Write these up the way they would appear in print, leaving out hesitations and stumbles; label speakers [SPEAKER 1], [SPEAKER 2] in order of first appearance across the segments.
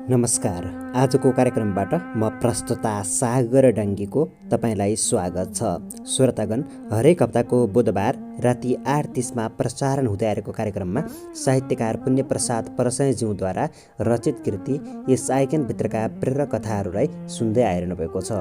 [SPEAKER 1] नमस्कार। आजको कार्यक्रमबाट म प्रस्तुता सागर डाङ्गीको तपाईँलाई स्वागत छ। श्रोतागण, हरेक हप्ताको बुधबार राति 8:30मा प्रसारण हुँदै आएको कार्यक्रममा साहित्यकार पुण्य प्रसाद परसैज्यूद्वारा रचित कृति यस आइक्यानभित्रका प्रेरक कथाहरूलाई सुन्दै आइरहनु भएको छ।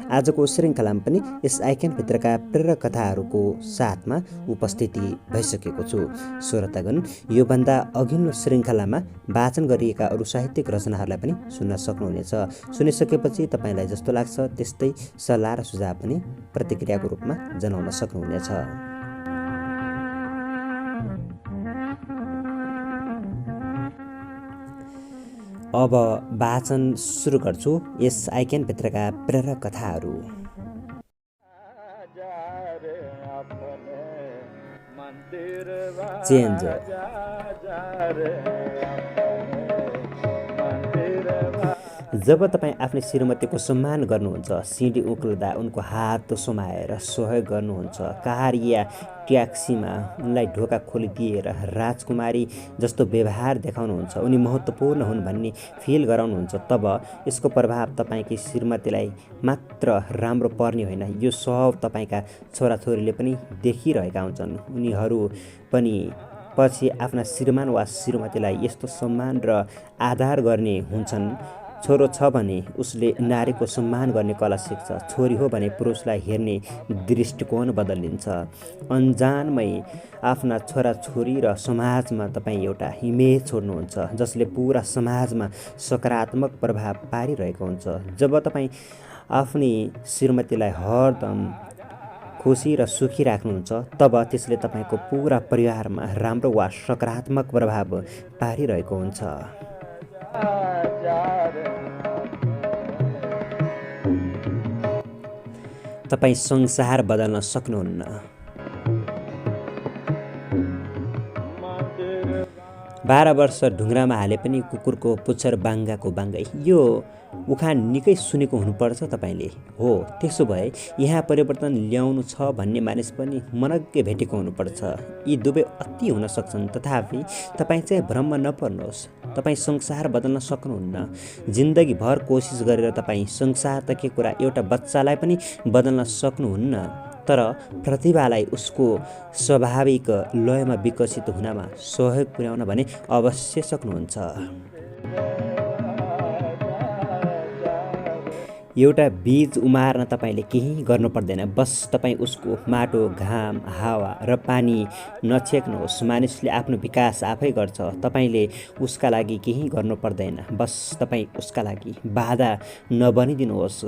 [SPEAKER 1] आजको श्रृङ्खलामा पनि यस आइक्यानभित्रका प्रेरक कथाहरूको साथमा उपस्थिति भइसकेको छु। श्रोतागण, योभन्दा अघिल्लो श्रृङ्खलामा वाचन गरिएका अरू साहित्यिक रचनाहरूलाई पनि सुन्न सक्नुहुनेछ। सुनिसकेपछि तपाईँलाई जस्तो लाग्छ त्यस्तै सल्लाह र सुझाव पनि प्रतिक्रियाको रूपमा जनाउन सक्नुहुनेछ। अब वाचन सुरु गर्छु यस आइक्यानभित्रका प्रेरक कथाहरू। चेन्ज। जब तपाईँ आफ्नो श्रीमतीको सम्मान गर्नुहुन्छ, सिँढी उक्लदा उनको हात समाएर सहयोग गर्नुहुन्छ, कार या ट्याक्सीमा उनलाई ढोका खोलिदिएर राजकुमारी जस्तो व्यवहार देखाउनुहुन्छ, उनी महत्त्वपूर्ण हुन् भन्ने फिल गराउनुहुन्छ, तब यसको प्रभाव तपाईँकी श्रीमतीलाई मात्र राम्रो पर्ने होइन, यो सब तपाईँका छोराछोरीले पनि देखिरहेका हुन्छन्। उनीहरू पनि पछि आफ्ना श्रीमान वा श्रीमतीलाई यस्तो सम्मान र आदर गर्ने हुन्छन्। छोरो छ भने उसले नारीको सम्मान गर्ने कला सिक्छ, छोरी हो भने पुरुषलाई हेर्ने दृष्टिकोण बदलिन्छ। अन्जानमै आफ्ना छोराछोरी र समाजमा तपाईँ एउटा इमेज छोड्नुहुन्छ जसले पुरा समाजमा सकारात्मक प्रभाव पारिरहेको हुन्छ। जब तपाईँ आफ्नी श्रीमतीलाई हरदम खुसी र सुखी राख्नुहुन्छ, तब त्यसले तपाईँको पुरा परिवारमा राम्रो वा सकारात्मक प्रभाव पारिरहेको हुन्छ। तपाईँ संसार बदल्न सक्नुहुन्न। 12 वर्ष ढुङ्ग्रामा हाले पनि कुकुरको पुच्छर बाङ्गाको बाङ्गै। यो उखान निकै सुनेको हुनुपर्छ तपाईँले। हो, त्यसो भए यहाँ परिवर्तन ल्याउनु छ भन्ने मानिस पनि मनग्गे भेटेको हुनुपर्छ। यी दुवै अति हुन सक्छन्, तथापि तपाईँ चाहिँ भ्रममा नपर्नुहोस्। तपाईँ संसार बदल्न सक्नुहुन्न। जिन्दगीभर कोसिस गरेर तपाईँ संसार त के कुरा, एउटा बच्चालाई पनि बदल्न सक्नुहुन्न, तर प्रतिभालाई उसको स्वाभाविक लयमा विकसित हुनमा सहयोग पुर्याउन भने अवश्य सक्नुहुन्छ। एउटा बीज उमार्न तपाईँले केही गर्नु पर्दैन, बस तपाईँ उसको माटो, घाम, हावा र पानी नछेक्नुहोस्। मानिसले आफ्नो विकास आफै गर्छ, तपाईँले उसका लागि केही गर्नु पर्दैन, बस तपाईँ उसका लागि बाधा नबनिदिनुहोस्।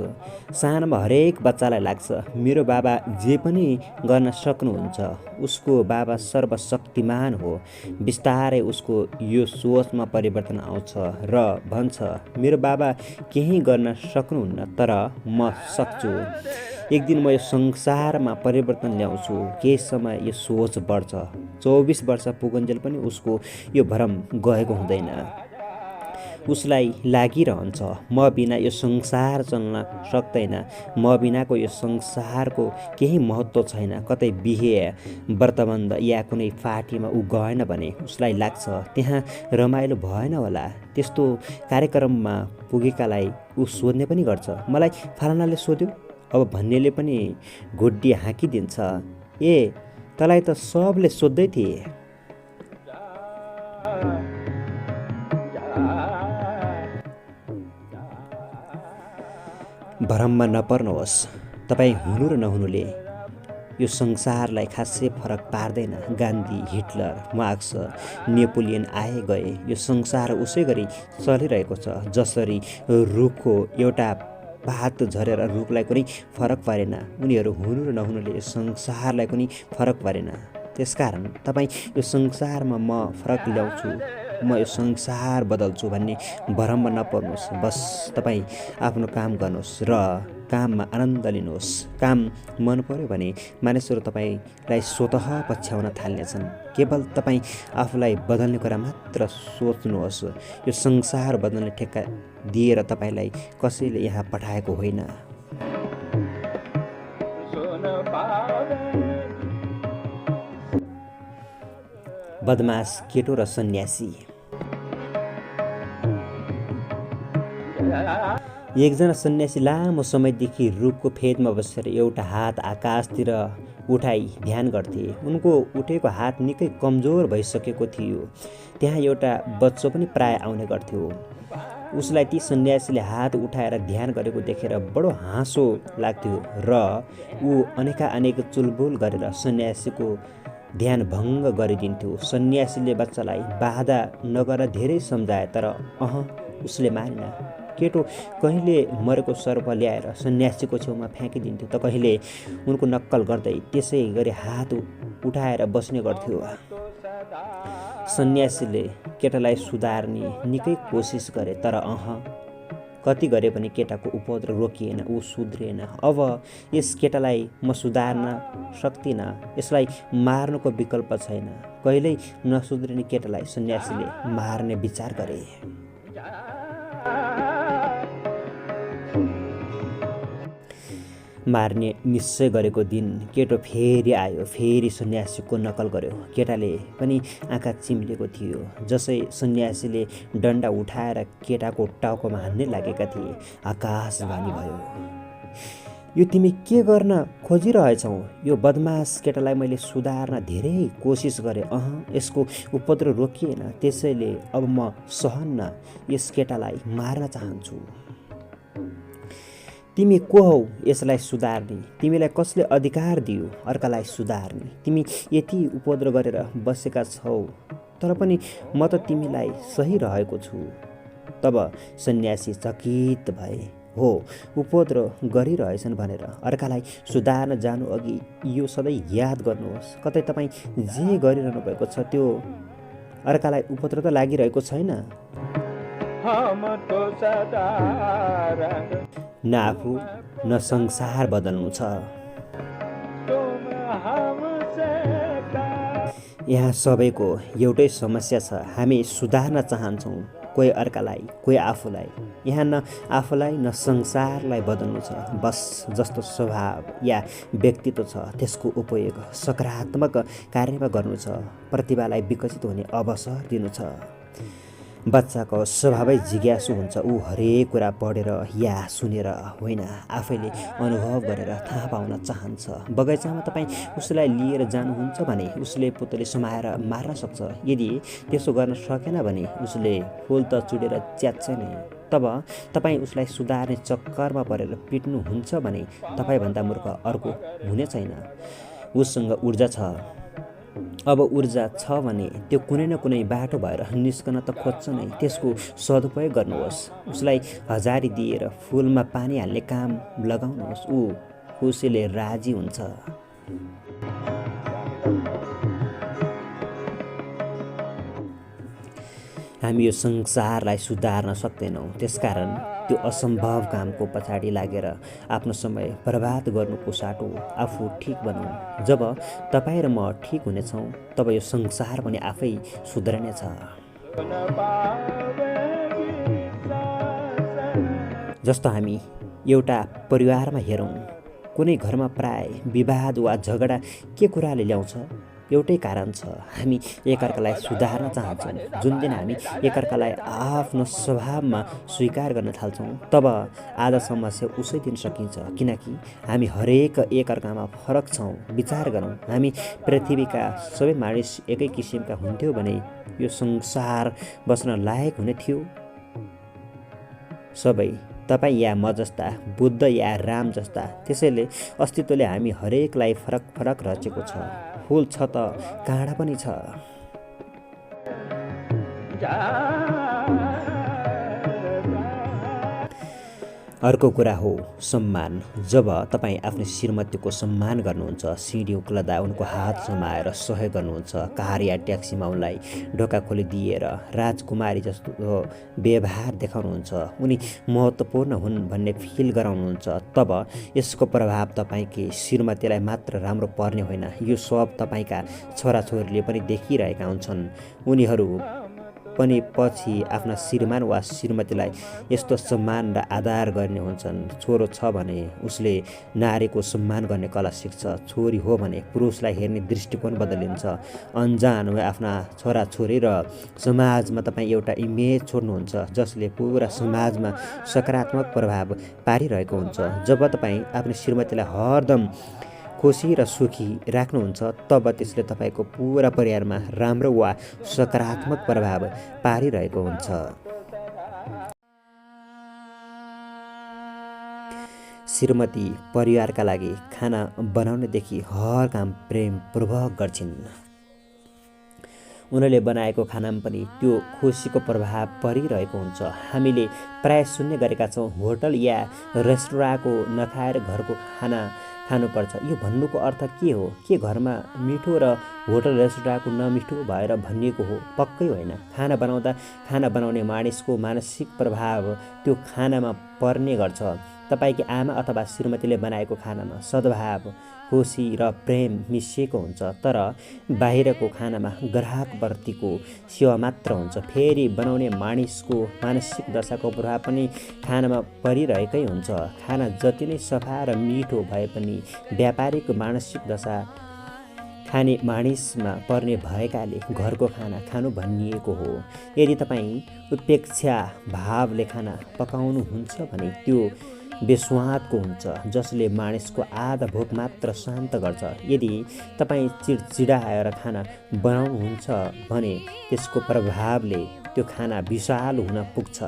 [SPEAKER 1] सानोमा हरेक बच्चालाई लाग्छ मेरो बाबा जे पनि गर्न सक्नुहुन्छ, उसको बाबा सर्वशक्तिमान हो। बिस्तारै उसको यो सोचमा परिवर्तन आउँछ र भन्छ मेरो बाबा केही गर्न सक्नुहुन्न, तर म सक्छु। एक दिन म यो संसारमा परिवर्तन ल्याउँछु। केही समय यो सोच बढ्छ। 24 वर्ष पुगुन्जेल पनि उसको यो भ्रम गएको हुँदैन। उसलाई लागिरहन्छ म बिना यो संसार चल्न सक्दैन, म बिनाको यो संसारको केही महत्त्व छैन। कतै बिहे, व्रतबन्ध या कुनै पार्टीमा ऊ गएन भने उसलाई लाग्छ त्यहाँ रमाइलो भएन होला। त्यस्तो कार्यक्रममा पुगेकालाई ऊ सोध्ने पनि गर्छ, मलाई फलानाले सोध्यो, अब भन्नेले पनि घोड्डी हाँकिदिन्छ, ए तँलाई त सबले सोध्दै थिए। भ्रममा नपर्नुहोस्। तपाईँ हुनु र नहुनुले यो संसारलाई खासै फरक पार्दैन। गान्धी, हिटलर, मार्क्स, नेपोलियन आए गए, यो संसार उसै गरी चलिरहेको छ जसरी रुखको एउटा पात झरेर रुखलाई कुनै फरक परेन। उनीहरू हुनु र नहुनुले यो संसारलाई कुनै फरक परेन। त्यसकारण तपाईँ यो संसारमा म फरक ल्याउँछु, म यो संसार बदल्छु भन्ने भ्रममा नपर्नुहोस्। बस तपाईँ आफ्नो काम गर्नुहोस् र काममा आनन्द लिनुहोस्। काम मन पर्यो भने मानिसहरू तपाईँलाई स्वतः पछ्याउन थाल्नेछन्। केवल तपाईँ आफूलाई बदल्ने कुरा मात्र सोच्नुहोस्। यो संसार बदल्ने ठेक्का दिएर तपाईँलाई कसैले यहाँ पठाएको होइन। बदमास केटो र सन्यासी। एकजना सन्यासी लामो समयदेखि रुखको फेदमा बसेर एउटा हात आकाशतिर उठाई ध्यान गर्थे। उनको उठेको हात निकै कमजोर भइसकेको थियो। त्यहाँ एउटा बच्चो पनि प्राय आउने गर्थ्यो। उसलाई ती सन्यासीले हात उठाएर ध्यान गरेको देखेर बडो हाँसो लाग्थ्यो र ऊ अनेक चुलबुल गरेर सन्यासीको ध्यान भङ्ग गरिदिन्थ्यो। सन्यासीले बच्चालाई बाधा नगर धेरै सम्झाए, तर उसले मानेन। केटो कहिले मरेको सर्प ल्याएर सन्यासीको छेउमा फ्याँकिदिन्थ्यो त कहिले उनको नक्कल गर्दै त्यसै गरी हात उठाएर बस्ने गर्थ्यो। सन्यासीले केटालाई सुधार्ने निकै कोसिस गरे, तर कति गरे पनि केटाको उपद्रव रोकिएन, ऊ सुध्रिएन। अब यस केटालाई म सुधार्न सक्दिनँ, यसलाई मार्नुको विकल्प छैन। कहिल्यै नसुध्रिने केटालाई सन्यासीले मार्ने विचार गरे। मार्ने निश्चय गरेको दिन केटो फेरि आयो, फेरि सन्यासीको नक्कल गर्यो। केटाले पनि आँखा चिम्लेको थियो। जसै सन्यासीले डन्डा उठाएर केटाको टाउकोमा हान्ने लागेका थिए, आकाशवाणी भयो, यो तिमी के गर्न खोजिरहेछौ? यो बदमास केटालाई मैले सुधार्न धेरै कोसिस गरेँ, यसको उपद्रव रोकिएन। त्यसैले अब म सहन्न, यस केटालाई मार्न चाहन्छु। तिमी को हौ यसलाई सुधार्ने? तिमीलाई कसले अधिकार दियो अर्कालाई सुधार्ने? तिमी यति उपद्रव गरेर बसेका छौ, तर पनि म त तिमीलाई सही रहेको छु। तब सन्यासी चकित भए। हो, उपद्रव गरिरहेछन् भनेर अर्कालाई सुधार्न जानु अघि यो सधैँ याद गर्नुहोस्, कतै तपाईँ जे गरिरहनु भएको छ त्यो अर्कालाई उपद्रव त लागिरहेको छैन। न आफू न संसार बदल्नु छ। यहाँ सबैको एउटै समस्या छ, हामी सुधार्न चाहन्छौँ, कोही अर्कालाई, कोही आफूलाई। यहाँ न आफूलाई न संसारलाई बदल्नु छ, बस जस्तो स्वभाव या व्यक्तित्व छ त्यसको उपयोग सकारात्मक कार्यमा गर्नु छ, प्रतिभालाई विकसित हुने अवसर दिनु छ। बच्चाको स्वभावै जिज्ञासु हुन्छ। ऊ हरेक कुरा पढेर या सुनेर होइन, आफैले अनुभव गरेर थाहा पाउन चाहन्छ। बगैँचामा तपाईँ उसलाई लिएर जानुहुन्छ भने उसले पुतली समाएर मार्न सक्छ। यदि त्यसो गर्न सकेन भने उसले फुल त चुडेर च्यात्छै नै। तब तपाईँ उसलाई सुधार्ने चक्करमा परेर पिट्नुहुन्छ भने तपाईँभन्दा मूर्ख अर्को हुने छैन। उसँग ऊर्जा छ। अब ऊर्जा छ भने त्यो कुनै न कुनै बाटो भएर निस्कन त खोज्छ नै, त्यसको सदुपयोग गर्नुहोस्। उसलाई हजारी दिएर फुलमा पानी हाल्ने काम लगाउनुहोस्, ऊ खुसीले राजी हुन्छ। हामी यो संसारलाई सुधार्न सक्दैनौँ, त्यसकारण त्यो असम्भव कामको पछाडि लागेर आफ्नो समय बर्बाद गर्नुको साटो आफू ठिक बनाऊ। जब तपाईँ र म ठिक हुनेछौँ तब यो संसार पनि आफै सुध्रनेछ। जस्तो हामी एउटा परिवारमा हेरौँ, कुनै घरमा प्राय विवाद वा झगडा के कुराले ल्याउँछ? एउटै कारण छ, हामी एकअर्कालाई सुधार्न चाहन्छौँ। जुन दिन हामी एकअर्कालाई आफ्नो स्वभावमा स्वीकार गर्न थाल्छौँ तब आधा समस्या उसै दिन सकिन्छ, किनकि हामी हरेक एकअर्कामा फरक छौँ। विचार गरौँ, हामी पृथ्वीका सबै मानिस एकै किसिमका हुन्थ्यो भने यो संसार बस्न लायक हुने थियो? सबै तपाईँ या म जस्ता, बुद्ध या राम जस्ता। त्यसैले अस्तित्वले हामी हरेकलाई फरक फरक रचेको छ। फुल छ त काँडा पनि छ। अर्को कुरा हो सम्मान। जब तपाईँ आफ्नो श्रीमतीको सम्मान गर्नुहुन्छ, सिँढी उक्लदा उनको हात समाएर सहयोग गर्नुहुन्छ, कार या ट्याक्सीमा उनलाई ढोका खोलिदिएर राजकुमारी जस्तो व्यवहार देखाउनुहुन्छ, उनी महत्त्वपूर्ण हुन् भन्ने फिल गराउनुहुन्छ, तब यसको प्रभाव तपाईँकी श्रीमतीलाई मात्र राम्रो पर्ने होइन, यो सब तपाईँका छोराछोरीले पनि देखिरहेका हुन्छन्। उनीहरू पनि पछि आफ्ना श्रीमान वा श्रीमतीलाई यस्तो सम्मान र आदर गर्ने हुन्छन्। छोरो छ भने उसले नारीको सम्मान गर्ने कला सिक्छ। छोरी हो भने पुरुषलाई हेर्ने दृष्टिकोण बदलिन्छ। अनजान वा आफ्ना छोराछोरी र समाजमा तपाईँ एउटा इमेज छोड्नुहुन्छ जसले पुरा समाजमा सकारात्मक प्रभाव पारिरहेको हुन्छ। जब तपाईँ आफ्नो श्रीमतीलाई हरदम खुसी र सुखी राख्नुहुन्छ तब त्यसले तपाईँको पुरा परिवारमा राम्रो वा सकारात्मक प्रभाव पारिरहेको हुन्छ। श्रीमती परिवारका लागि खाना बनाउनेदेखि हर काम प्रेमपूर्वक गर्छिन्। उनीहरूले बनाएको खानामा पनि त्यो खुसीको प्रभाव परिरहेको हुन्छ। हामीले प्राय सुन्ने गरेका छौँ होटल या रेस्टुराँको नखाएर घरको खाना खानुपर्छ। यो भन्नुको अर्थ के हो? के घरमा मिठो र होटल रेस्टुराँको नमिठो भएर भनिएको हो? पक्कै होइन। खाना बनाउँदा खाना बनाउने मानिसको मानसिक प्रभाव त्यो खानामा पर्ने गर्छ। तपाईँकी आमा अथवा श्रीमतीले बनाएको खानामा सद्भाव, खुसी र प्रेम मिसिएको हुन्छ, तर बाहिरको खानामा ग्राहकप्रतिको सेवा मात्र हुन्छ। फेरि बनाउने मानिसको मानसिक दशाको प्रभाव पनि खानामा परिरहेकै हुन्छ। खाना जति नै सफा र मिठो भए पनि व्यापारिक मानसिक दशा खाने मानिसमा पर्ने भएकाले घरको खाना खानु भनिएको हो। यदि तपाईँ उपेक्षा भावले खाना पकाउनुहुन्छ भने त्यो बेस्वादको हुन्छ जसले मानिसको आधा भोक मात्र शान्त गर्छ। यदि तपाईँ चिडचिडाएर खाना बनाउनुहुन्छ भने त्यसको प्रभावले त्यो खाना विषालु हुन पुग्छ।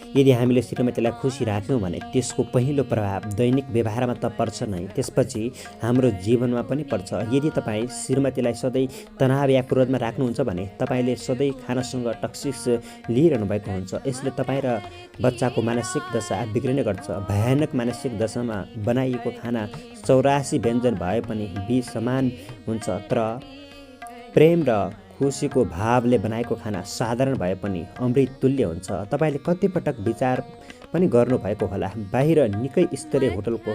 [SPEAKER 1] यदि हामीले श्रीमतीलाई खुसी राख्यौँ भने त्यसको पहिलो प्रभाव दैनिक व्यवहारमा त पर्छ नै, त्यसपछि हाम्रो जीवनमा पनि पर्छ। यदि तपाईँ श्रीमतीलाई सधैँ तनाव या क्रोधमा राख्नुहुन्छ भने तपाईँले सधैँ खानासँग टक्सिस लिइरहनु भएको हुन्छ। यसले तपाईँ र बच्चाको मानसिक दशा बिग्रिने गर्छ। भयानक मानसिक दशामा बनाइएको खाना 84 व्यञ्जन भए पनि बिस समान हुन्छ, तर प्रेम र खुसीको भावले बनाएको खाना साधारण भए पनि अमृत तुल्य हुन्छ। तपाईँले कतिपटक विचार पनि गर्नुभएको होला, बाहिर निकै स्तरीय होटलको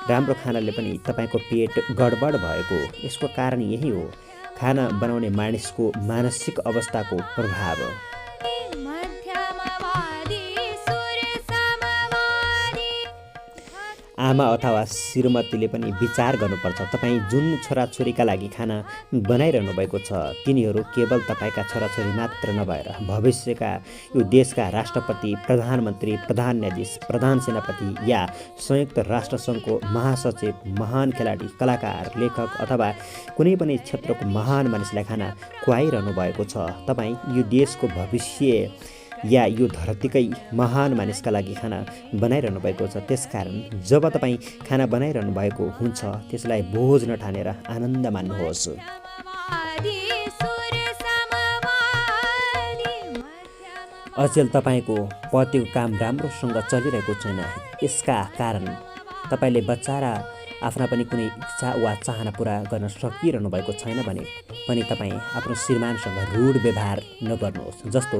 [SPEAKER 1] राम्रो खानाले पनि तपाईँको पेट गडबड भएको। यसको कारण यही हो, खाना बनाउने मानिसको मानसिक अवस्थाको प्रभाव। आमा अथवा श्रीमतीले पनि विचार गर्नुपर्छ। तपाईँ जुन छोराछोरीका लागि खाना बनाइरहनु भएको छ तिनीहरू केवल तपाईँका छोराछोरी मात्र नभएर भविष्यका यो देशका राष्ट्रपति, प्रधानमन्त्री, प्रधान न्यायाधीश, प्रधान सेनापति या संयुक्त राष्ट्रसङ्घको महासचिव, महान खेलाडी, कलाकार, लेखक अथवा कुनै पनि क्षेत्रको महान मानिसलाई खाना खुवाइरहनु भएको छ। तपाईँ यो देशको भविष्य या यो धरतीकै महान मानिसका लागि खाना बनाइरहनु भएको छ। त्यसकारण जब तपाईँ खाना बनाइरहनु भएको हुन्छ त्यसलाई बोझ नठानेर आनन्द मान्नुहोस्। अचेल तपाईँको पतिको काम राम्रोसँग चलिरहेको छैन, यसका कारण तपाईँले बच्चा र आफ्ना पनि कुनै इच्छा वा चाहना पुरा गर्न सकिरहनु भएको छैन भने पनि तपाईँ आफ्नो श्रीमानसँग रूढ व्यवहार नगर्नुहोस्। जस्तो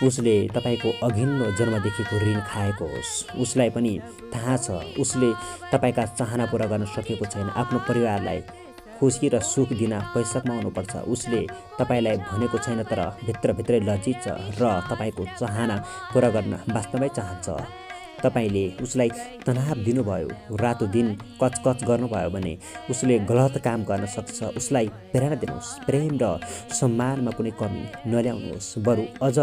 [SPEAKER 1] उसले तपाईँको अघिल्लो जन्मदेखिको ऋण खाएको होस्। उसलाई पनि थाहा छ उसले तपाईँका चाहना पुरा गर्न सकेको छैन। आफ्नो परिवारलाई खुसी र सुख दिन पैसा कमाउनुपर्छ। उसले तपाईँलाई भनेको छैन, तर भित्रभित्रै लज्जित छ र तपाईँको चाहना पुरा गर्न वास्तवमै चाहन्छ। तपाईँले उसलाई तनाव दिनुभयो, रातो दिन कचकच गर्नुभयो भने उसले गलत काम गर्न सक्छ। उसलाई प्रेरणा दिनुहोस्। प्रेम र सम्मानमा कुनै कमी नल्याउनुहोस्, बरु अझ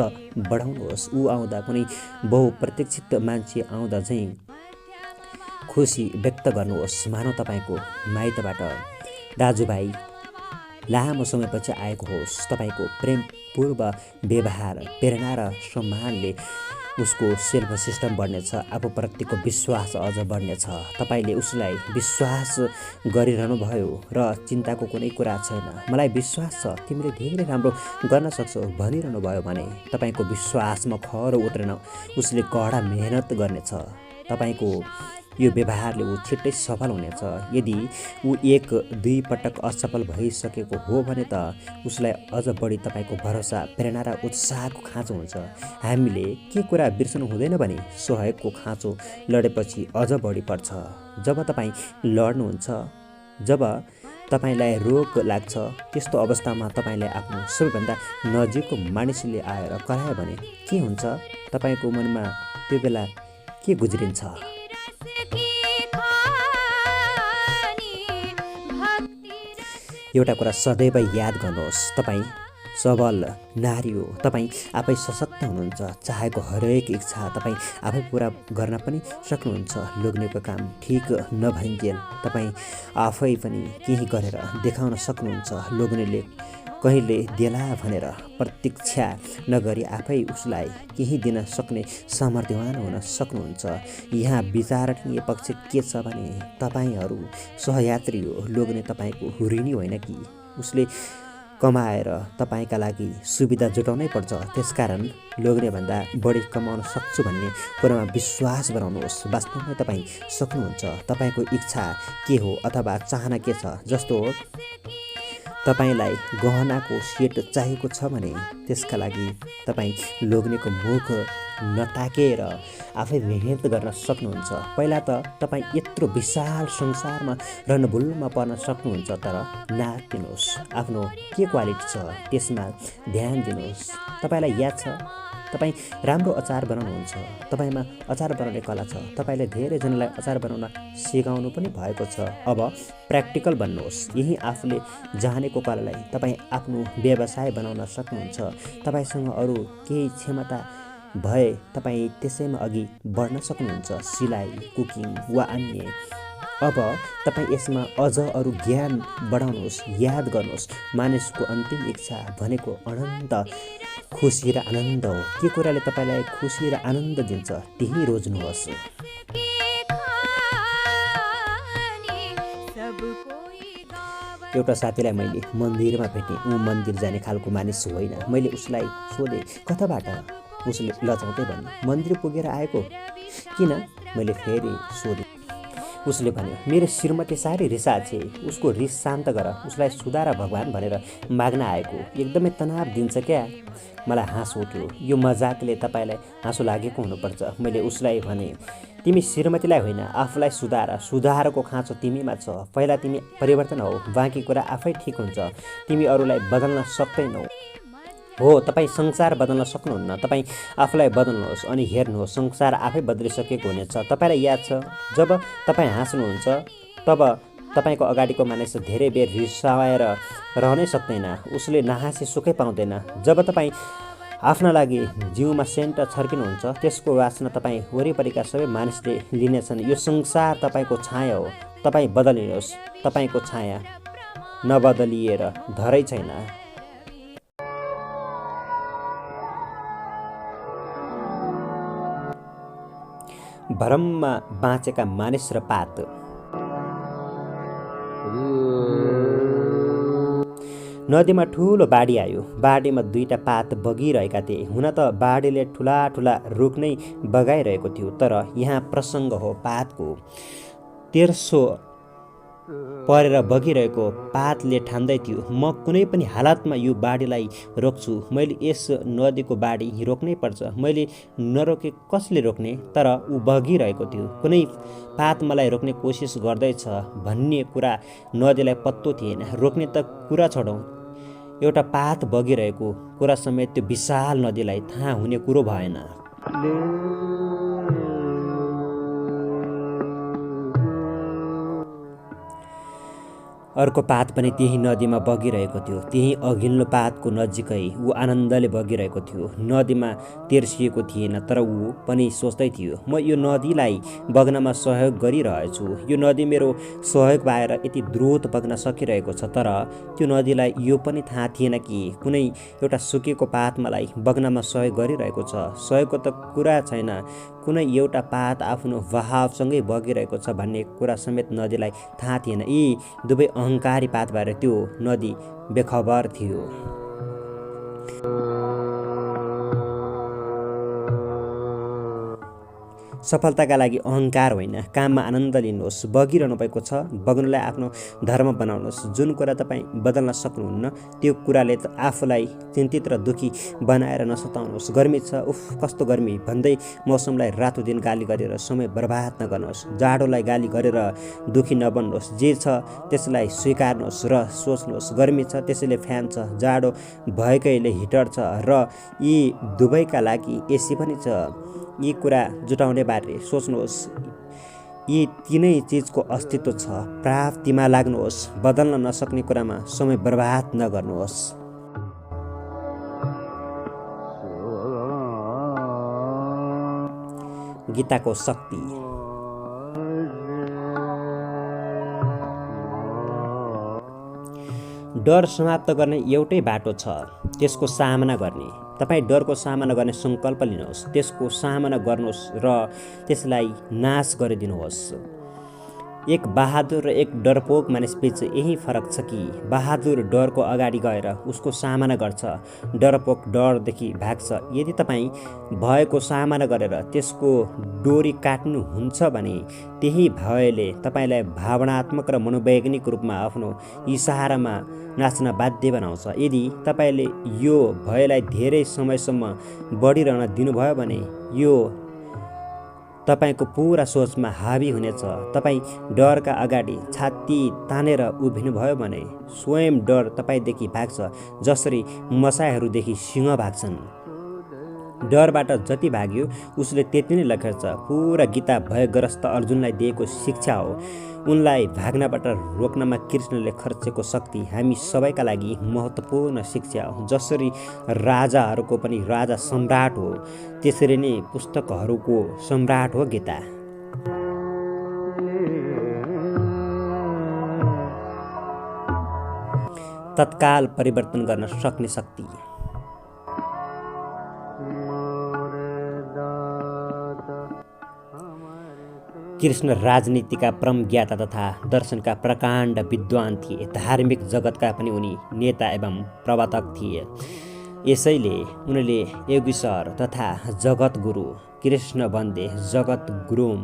[SPEAKER 1] बढाउनुहोस्। ऊ आउँदा कुनै बहुप्रतीक्षित मान्छे आउँदा चाहिँ खुसी व्यक्त गर्नुहोस्। मानव तपाईँको माइतबाट दाजुभाइ लामो समयपछि आएको होस्। तपाईँको प्रेमपूर्व व्यवहार, प्रेरणा र सम्मानले उसको सेल्फ सिस्टम बढ्नेछ, आफूप्रतिको विश्वास अझ बढ्नेछ। तपाईँले उसलाई विश्वास गरिरहनु भयो र चिन्ताको कुनै कुरा छैन, मलाई विश्वास छ तिमीले धेरै राम्रो गर्न सक्छौ भनिरहनु भयो भने तपाईँको विश्वासमा खरो उत्रेन उसले कडा मेहनत गर्नेछ। तपाईँको यो व्यवहारले ऊ छिट्टै सफल हुनेछ। यदि ऊ 1-2 पटक असफल भइसकेको हो भने त उसलाई अझ बढी तपाईँको भरोसा, प्रेरणा र उत्साहको खाँचो हुन्छ। हामीले के कुरा बिर्सनु हुँदैन भने सहयोगको खाँचो लडेपछि अझ बढी पर्छ। जब तपाईँ लड्नुहुन्छ, जब तपाईँलाई रोग लाग्छ, त्यस्तो अवस्थामा तपाईँलाई आफ्नो सबैभन्दा नजिकको मानिसले आएर करायो भने के हुन्छ? तपाईँको मनमा त्यो बेला के गुज्रिन्छ? एउटा कुरा सदैव याद गर्नुहोस्, तपाईँ सबल नारी हो, तपाईँ आफै सशक्त हुनुहुन्छ, चाहेको हरेक इच्छा तपाईँ आफै पुरा गर्न पनि सक्नुहुन्छ। लोग्नेको काम ठिक नभइन्जेल तपाईँ आफै पनि केही गरेर देखाउन सक्नुहुन्छ। लोग्नेले कहिले देला भनेर प्रतीक्षा नगरी आफै उसलाई केही दिन सक्ने सामर्थ्यवान हुन सक्नुहुन्छ। यहाँ विचारणीय पक्ष के छ भने तपाईँहरू सहयात्री हो, लोग्ने तपाईँको ऋणी होइन कि उसले कमाएर तपाईँका लागि सुविधा जुटाउनै पर्छ। त्यसकारण लोग्नेभन्दा बढी कमाउन सक्छु भन्ने कुरामा विश्वास बनाउनुहोस्। वास्तवमै तपाईँ सक्नुहुन्छ। तपाईँको इच्छा के हो अथवा चाहना के छ? जस्तो हो तपाईँलाई गहनाको सेट चाहिएको छ भने त्यसका लागि तपाईँ लोग्नेको मुख नताकेर आफै मेहनत गर्न सक्नुहुन्छ। पहिला त तपाईँ यत्रो विशाल संसारमा रणभुल्लमा पर्न सक्नुहुन्छ, तर नातिनुहोस्। आफ्नो के क्वालिटी छ त्यसमा ध्यान दिनुहोस्। तपाईँलाई याद छ तपाईँ राम्रो अचार बनाउनुहुन्छ, तपाईँमा अचार बनाउने कला छ, तपाईँले धेरैजनालाई अचार बनाउन सिकाउनु पनि भएको छ। अब प्र्याक्टिकल बन्नुहोस्। यही आफूले जानेको कलालाई तपाईँ आफ्नो व्यवसाय बनाउन सक्नुहुन्छ। तपाईँसँग अरू केही क्षमता भए तपाईँ त्यसैमा अघि बढ्न सक्नुहुन्छ, सिलाइ, कुकिङ वा अन्य। अब तपाईँ यसमा अझ अरू ज्ञान बढाउनुहोस्। याद गर्नुहोस्, मानिसको अन्तिम इच्छा भनेको अनन्त खुसी र आनन्द हो। के कुराले तपाईँलाई खुसी र आनन्द दिन्छ त्यही रोज्नुहोस्। एउटा साथीलाई मैले मन्दिरमा भेटेँ। ऊ मन्दिर जाने खालको मानिस होइन। मैले उसलाई सोधेँ, कताबाट? उसले लजाउँदै भने, मन्दिर पुगेर आएको। किन? मैले फेरि सोधेँ। उसले भन्यो, मेरो श्रीमती साह्रै रिसा छे, उसको रिस शान्त गर, उसलाई सुधार भगवान् भनेर माग्न आएको। एकदमै तनाव दिन्छ क्या। मलाई हाँस उठ्यो। यो मजाकले तपाईँलाई हाँसो लागेको हुनुपर्छ। मैले उसलाई भने, तिमी श्रीमतीलाई होइन आफूलाई सुधार। सुधारको खाँचो तिमीमा छ। पहिला तिमी परिवर्तन हौ, बाँकी कुरा आफै ठिक हुन्छ। तिमी अरूलाई बदल्न सक्दैनौ। हो, तपाईँ संसार बदल्न सक्नुहुन्न। तपाईँ आफूलाई बदल्नुहोस् अनि हेर्नुहोस्, संसार आफै बदलिसकेको हुनेछ। तपाईँलाई याद छ, जब तपाईँ हाँस्नुहुन्छ तब तपाईँको अगाडिको मानिस धेरै बेर रिसाएर रहनै सक्दैन। उसले नहाँसी सुखै पाउँदैन। जब तपाईँ आफ्ना लागि जिउमा सेन्ट छर्किनुहुन्छ, त्यसको वासना तपाईँ वरिपरिका सबै मानिसले लिनेछन्। यो संसार तपाईँको छाया हो। तपाईँ बदलिनुहोस्। तपाईँको छाया नबदलिएर धरै छैन। भरममा बाँचेका मानिस र पात। नदीमा ठुलो बाढी आयो। बाढीमा दुईटा पात बगिरहेका थिए। हुन त बाढीले ठुला ठुला रुख नै बगाइरहेको थियो, तर यहाँ प्रसङ्ग हो पातको। तेर्सो परेर बगिरहेको पातले ठान्दै थियो, म कुनै पनि हालतमा यो बाढीलाई रोक्छु। मैले यस नदीको बाढी रोक्नै पर्छ। मैले नरोके कसले रोक्ने? तर ऊ बगिरहेको थियो। कुनै पात मलाई रोक्ने कोसिस गर्दैछ भन्ने कुरा नदीलाई पत्तो थिएन। रोक्ने त कुरा छोडौँ, एउटा पात बगिरहेको कुरा समेत त्यो विशाल नदीलाई थाहा हुने कुरो भएन। अर्को पात पनि त्यही नदीमा बगिरहेको थियो। त्यही अघिल्लो पातको नजिकै ऊ आनन्दले बगिरहेको थियो। नदीमा तेर्सिएको थिएन, तर ऊ पनि सोच्दै थियो, म यो नदीलाई बग्नमा सहयोग गरिरहेछु। यो नदी मेरो सहयोग पाएर यति द्रुत बग्न सकिरहेको छ। तर त्यो नदीलाई यो पनि थाहा थिएन कि कुनै एउटा सुकेको पात मलाई बग्नमा सहयोग गरिरहेको छ। सहयोगको त कुरा छैन, कुनै एउटा पात आफ्नो बहावसँगै बगिरहेको छ भन्ने कुरा समेत नदीलाई थाहा थिएन। यी दुवै अहङ्कारी पात भएर त्यो नदी बेखबर थियो। सफलताका लागि अहङ्कार होइन, काममा आनन्द लिनुहोस्। बगिरहनु भएको छ, बग्नुलाई आफ्नो धर्म बनाउनुहोस्। जुन कुरा तपाईँ बदल्न सक्नुहुन्न त्यो कुराले आफूलाई चिन्तित र दुःखी बनाएर नसताउनुहोस्। गर्मी छ, उफ कस्तो गर्मी भन्दै मौसमलाई रातो दिन गाली गरेर समय बर्बाद नगर्नुहोस्। जाडोलाई गाली गरेर दुःखी नबन्नुहोस्। जे छ त्यसलाई स्वीकार्नुहोस् र सोच्नुहोस्, गर्मी छ त्यसैले फ्यान छ, जाडो भएकैले हिटर छ र यी दुवैका लागि एसी पनि छ। यी कुरा जुटाउने बारे सोच्नुहोस्। यी तीनै चिजको अस्तित्व छ। प्राप्तिमा लाग्नुहोस्। बदल्न नसक्ने कुरामा समय बर्बाद नगर्नुहोस्। गीताको शक्ति। डर समाप्त गर्ने एउटै बाटो छ, त्यसको सामना गर्ने। तपाईँ डरको सामना गर्ने सङ्कल्प लिनुहोस्, त्यसको सामना गर्नुहोस् र त्यसलाई नाश गरिदिनुहोस्। एक बहादुर र एक डरपोक मानिसबीच यही फरक छ कि बहादुर डरको अगाडि गएर उसको सामना गर्छ, डरपोक डरदेखि भाग्छ। यदि तपाईँ भयको सामना गरेर त्यसको डोरी काट्नुहुन्छ भने त्यही भयले तपाईँलाई भावनात्मक र मनोवैज्ञानिक रूपमा आफ्नो इसारामा नाच्न बाध्य बनाउँछ। यदि तपाईँले यो भयलाई धेरै समयसम्म बढिरहन दिनुभयो भने यो तपाईको पुरा सोचमा हावी हुनेछ। तपाईँ डरका अगाडि छाती तानेर उभिनुभयो भने स्वयं डर तपाईँदेखि भाग्छ, जसरी मसायहरूदेखि सिंह भाग्छन्। डरबाट जति भाग्यो उसले त्यति नै लखेर्छ। पुरा गीता भयग्रस्त अर्जुनलाई दिएको शिक्षा हो। उनलाई भाग्नबाट रोक्नमा कृष्णले खर्चेको शक्ति हामी सबैका लागि महत्त्वपूर्ण शिक्षा हो। जसरी राजाहरूको पनि राजा सम्राट हो, त्यसरी नै पुस्तकहरूको सम्राट हो गीता। तत्काल परिवर्तन गर्न सक्ने शक्ति। कृष्ण राजनीतिका परम ज्ञाता तथा दर्शनका प्रकाण्ड विद्वान थिए। धार्मिक जगतका पनि उनी नेता एवं प्रवर्तक थिए। यसैले उनले योगीश्वर तथा जगत गुरु, कृष्ण वन्दे जगत गुरुम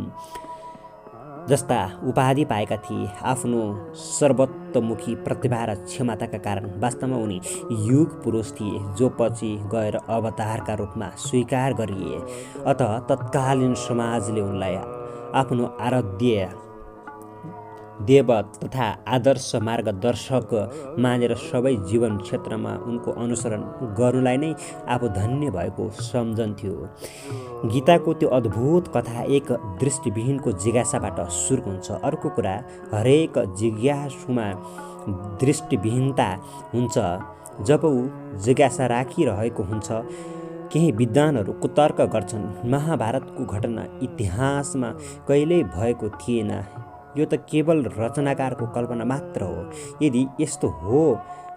[SPEAKER 1] जस्ता उपाधि पाएका थिए। आफ्नो सर्वतोमुखी प्रतिभा र क्षमताका कारण वास्तवमा उनी युग पुरुष थिए, जो पछि गएर अवतारका रूपमा स्वीकार गरिए। अतः तत्कालीन समाजले उनलाई आफ्नो आराध्य देव तथा आदर्श मार्गदर्शक मानेर सबै जीवन क्षेत्रमा उनको अनुसरण गर्नुलाई नै आफू धन्य भएको सम्झन्थ्यो। गीताको त्यो अद्भुत कथा एक दृष्टिविहीनको जिज्ञासाबाट सुरु हुन्छ। अर्को कुरा, हरेक जिज्ञासुमा दृष्टिविहीनता हुन्छ। जब ऊ जिज्ञासा राखिरहेको हुन्छ, केही विद्वानहरू कुतर्क गर्छन्, महाभारतको घटना इतिहासमा कहिल्यै भएको थिएन, यो त केवल रचनाकारको कल्पना मात्र हो। यदि यस्तो हो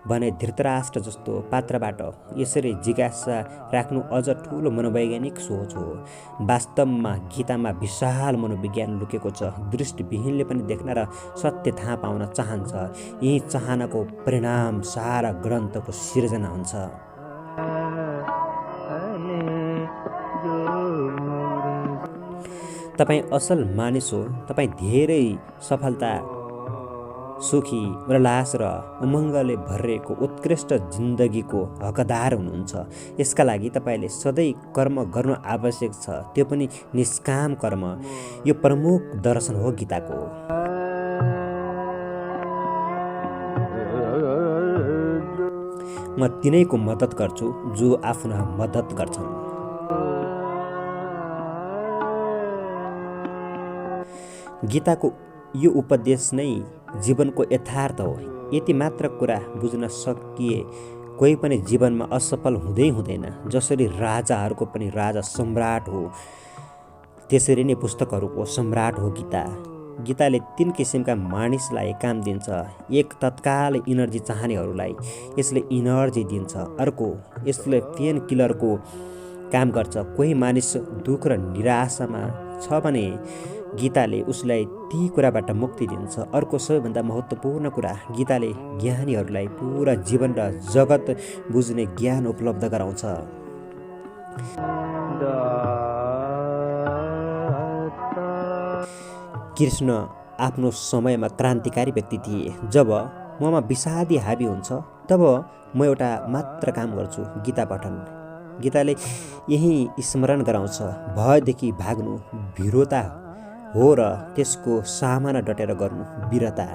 [SPEAKER 1] भने धृतराष्ट्र जस्तो पात्रबाट यसरी जिज्ञासा राख्नु अझ ठुलो मनोवैज्ञानिक सोच हो। वास्तवमा गीतामा विशाल मनोविज्ञान लुकेको छ। दृष्टिविहीनले पनि देख्न र सत्य थाहा पाउन चाहन्छ। यही चाहनाको परिणाम सारा ग्रन्थको सिर्जना हुन्छ। तपाईँ असल मानिस हो। तपाईँ धेरै सफलता, सुखी, उल्लास र उमङ्गले भरिएको उत्कृष्ट जिन्दगीको हकदार हुनुहुन्छ। यसका लागि तपाईँले सधैँ कर्म गर्नु आवश्यक छ, त्यो पनि निष्काम कर्म। यो प्रमुख दर्शन हो गीताको। म तिनैको मद्दत गर्छु जो आफ्ना मद्दत गर्छन्। गीताको यो उपदेश नै जीवनको यथार्थ हो। यति मात्र कुरा बुझ्न सकिए कोही पनि जीवनमा असफल हुँदैन। जसरी राजाहरूको पनि राजा सम्राट हो, त्यसरी नै पुस्तकहरूको सम्राट हो गीता। गीताले 3 किसिमका मानिसलाई काम दिन्छ। एक, तत्काल इनर्जी चाहनेहरूलाई यसले इनर्जी दिन्छ। अर्को, यसले पेन किलरको काम गर्छ। कोही मानिस दुःख र निराशामा छ भने गीताले उसलाई ती कुराबाट मुक्ति दिन्छ। अर्को सबैभन्दा महत्त्वपूर्ण कुरा, गीताले ज्ञानीहरूलाई पुरा जीवन र जगत बुझ्ने ज्ञान उपलब्ध गराउँछ। कृष्ण आफ्नो समयमा क्रान्तिकारी व्यक्ति थिए। जब ममा विषादी हाबी हुन्छ तब म एउटा मात्र काम गर्छु, गीता पठन। गीताले यही स्मरण गराउँछ, भयदेखि भाग्नु भिरोता हो र त्यसको सामना डटेर गर्नु वीरता।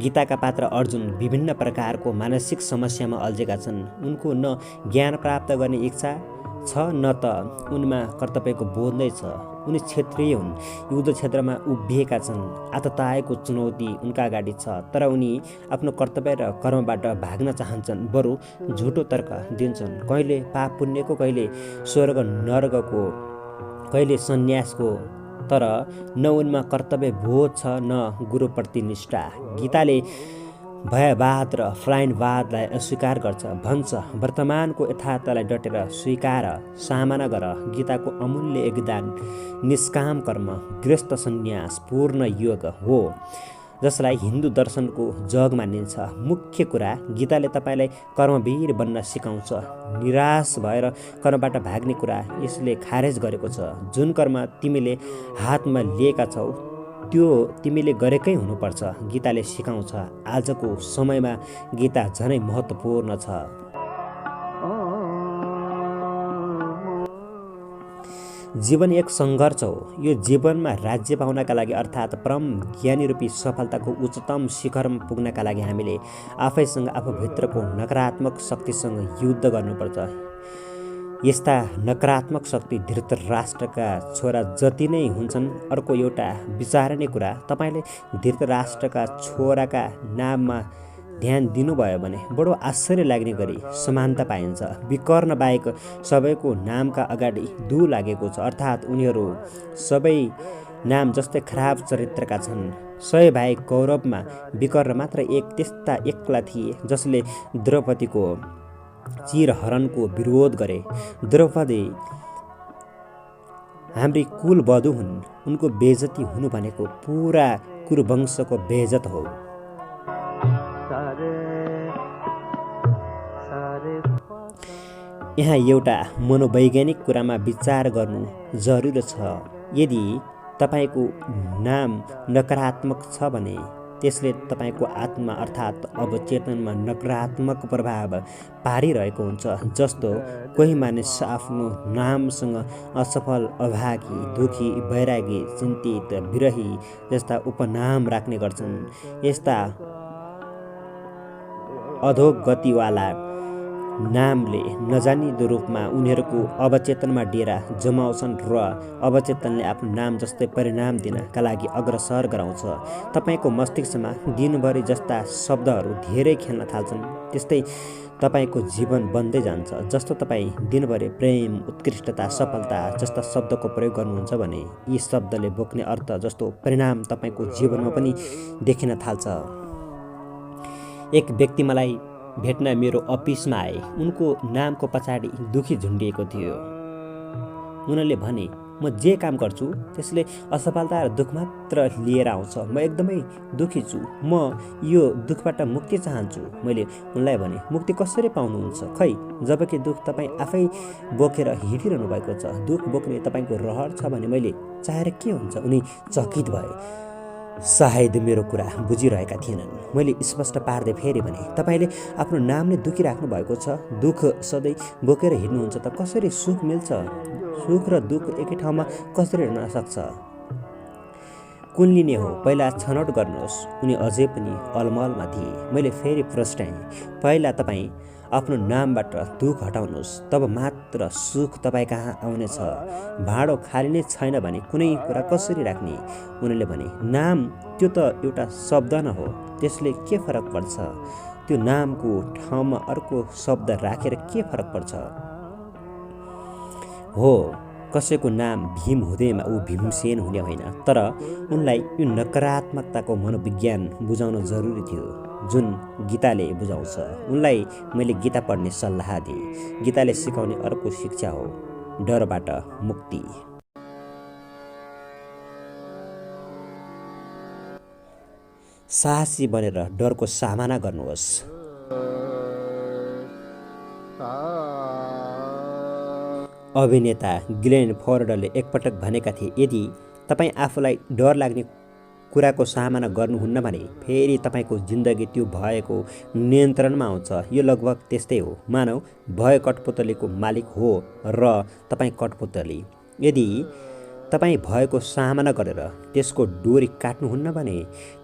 [SPEAKER 1] गीताका पात्र अर्जुन विभिन्न प्रकारको मानसिक समस्यामा अल्झेका छन्। उनको न ज्ञान प्राप्त गर्ने इच्छा छ न त उनमा कर्तव्यको बोध नै छ। उनी क्षेत्रीय हुन्, युद्ध क्षेत्रमा उभिएका छन्। आतताएको चुनौती उनका अगाडि छ, तर उनी आफ्नो कर्तव्य र कर्मबाट भाग्न चाहन्छन्, बरु झुटो तर्क दिन्छन्। कहिले पाप पुण्यको, कहिले स्वर्ग नर्कको, कहिले सन्यासको, तर न उनमा कर्तव्य बोध छ न गुरुप्रति निष्ठा। गीताले भयवाद र फ्लाइनवादलाई अस्वीकार गर्छ, भन्छ वर्तमानको यथार्थलाई डटेर स्वीकार, सामना गर। गीताको अमूल्य योगदान निष्काम कर्म, गृहस्थ सन्यास, पूर्ण योग हो, जसलाई हिन्दू दर्शनको जग मानिन्छ। मुख्य कुरा, गीताले तपाईँलाई कर्मवीर बन्न सिकाउँछ। निराश भएर कर्मबाट भाग्ने कुरा यसले खारेज गरेको छ। जुन कर्म तिमीले हातमा लिएका छौ त्यो तिमीले गरेकै हुनुपर्छ, गीताले सिकाउँछ। आजको समयमा गीता झनै महत्त्वपूर्ण छ। जीवन एक सङ्घर्ष हो। यो जीवनमा राज्य पाउनका लागि अर्थात् परम ज्ञानी रूपी सफलताको उच्चतम शिखरमा पुग्नका लागि हामीले आफैसँग, आफूभित्रको नकारात्मक शक्तिसँग युद्ध गर्नुपर्छ। यस्ता नकारात्मक शक्ति धृतराष्ट्रका छोरा जति नै हुन्छन्। अर्को एउटा विचारने कुरा, तपाईँले धृतराष्ट्रका छोराका नाममा ध्यान दिनुभयो भने बडो आश्चर्य लाग्ने गरी समानता पाइन्छ। विकर्ण बाहेक सबैको नामका अगाडि दु लागेको छ, अर्थात् उनीहरू सबै नाम जस्तै खराब चरित्रका छन्। 100 भाइ कौरवमा विकर्ण मात्र एक त्यस्ता एक्ला थिए जसले द्रौपदीको चिरहरणको विरोध गरे। द्रौपदी हाम्री कुल वधु हुन्, उनको बेइज्जती हुनु भनेको पुरा कुरुवंशको बेइज्जत हो। यहाँ एउटा मनोवैज्ञानिक कुरामा विचार गर्नु जरुरी छ। यदि तपाईँको नाम नकारात्मक छ भने त्यसले तपाईँको आत्मा अर्थात् अवचेतनमा नकारात्मक प्रभाव पारिरहेको हुन्छ। जस्तो कोही मानिस आफ्नो नामसँग असफल, अभागी, दुखी, वैरागी, चिन्तित, विरही जस्ता उपनाम राख्ने गर्छन्। यस्ता अधोगतिवाला नामले नजानिदो रूपमा उनीहरूको अवचेतनमा डेरा जमाउँछन् र अवचेतनले आफ्नो नाम जस्तै परिणाम दिनका लागि अग्रसर गराउँछ। तपाईँको मस्तिष्कमा दिनभरि जस्ता शब्दहरू धेरै खेल्न थाल्छन् त्यस्तै तपाईँको जीवन बन्दै जान्छ। जस्तो तपाईँ दिनभरि प्रेम, उत्कृष्टता, सफलता जस्ता शब्दको प्रयोग गर्नुहुन्छ भने यी शब्दले बोक्ने अर्थ जस्तो परिणाम तपाईँको जीवनमा पनि देखिन थाल्छ। एक व्यक्ति मलाई भेट्न मेरो अफिसमा आए। उनको नामको पछाडि दुखी झुन्डिएको थियो। उनले भने, म जे काम गर्छु त्यसले असफलता र दुःख मात्र लिएर आउँछ। म एकदमै दुखी छु। म यो दुःखबाट मुक्ति चाहन्छु। मैले उनलाई भने, मुक्ति कसरी पाउनुहुन्छ? खै, जबकि दुःख तपाईँ आफै बोकेर हिँडिरहनु भएको छ। दुःख बोक्ने तपाईँको रहर छ भने मैले चाहेर के हुन्छ? उनी चकित भए। सायद मेरो कुरा बुझिरहेका थिएनन्। मैले स्पष्ट पार्दै फेरि भने, तपाईँले आफ्नो नामले दुखी राख्नु भएको छ। दुःख सधैँ बोकेर हिँड्नुहुन्छ त कसरी सुख मिल्छ? सुख र दुःख एकै ठाउँमा कसरी रहन सक्छ? कुन लिने हो पहिला छनौट गर्नुहोस्। उनी अझै पनि अलमलमा थिए। मैले फेरि प्रश्नाएँ, पहिला तपाईँ आफ्नो नामबाट दुःख हटाउनुहोस्, तब मात्र सुख तपाईँ कहाँ आउनेछ। भाँडो खाली नै छैन भने कुनै कुरा कसरी राख्ने? उनले भने, नाम त्यो त एउटा शब्द न हो, त्यसले के फरक पर्छ? त्यो नामको ठाउँमा अर्को शब्द राखेर के फरक पर्छ? हो, कसैको नाम भीम हुँदैमा ऊ भीमसेन हुने होइन। तर उनलाई यो नकारात्मकताको मनोविज्ञान बुझाउन जरुरी थियो, जुन गीताले बुझाउँछ। उनलाई मैले गीता पढ्ने सल्लाह दिएँ। गीताले सिकाउने अर्को शिक्षा हो डरबाट मुक्ति। साहसी बनेर डरको सामना गर्नुहोस्। अभिनेता ग्लेन फोर्डले एकपटक भनेका थिए, यदि तपाईँ आफूलाई डर लाग्ने कुराको सामना गर्नुहुन्न भने फेरि तपाईँको जिन्दगी त्यो भएको नियन्त्रणमा आउँछ। यो लगभग त्यस्तै हो, मानव भय कठपुतलीको मालिक हो र तपाईँ कठपुतली। यदि तपाईँ भयको सामना गरेर त्यसको डोरी काट्नुहुन्न भने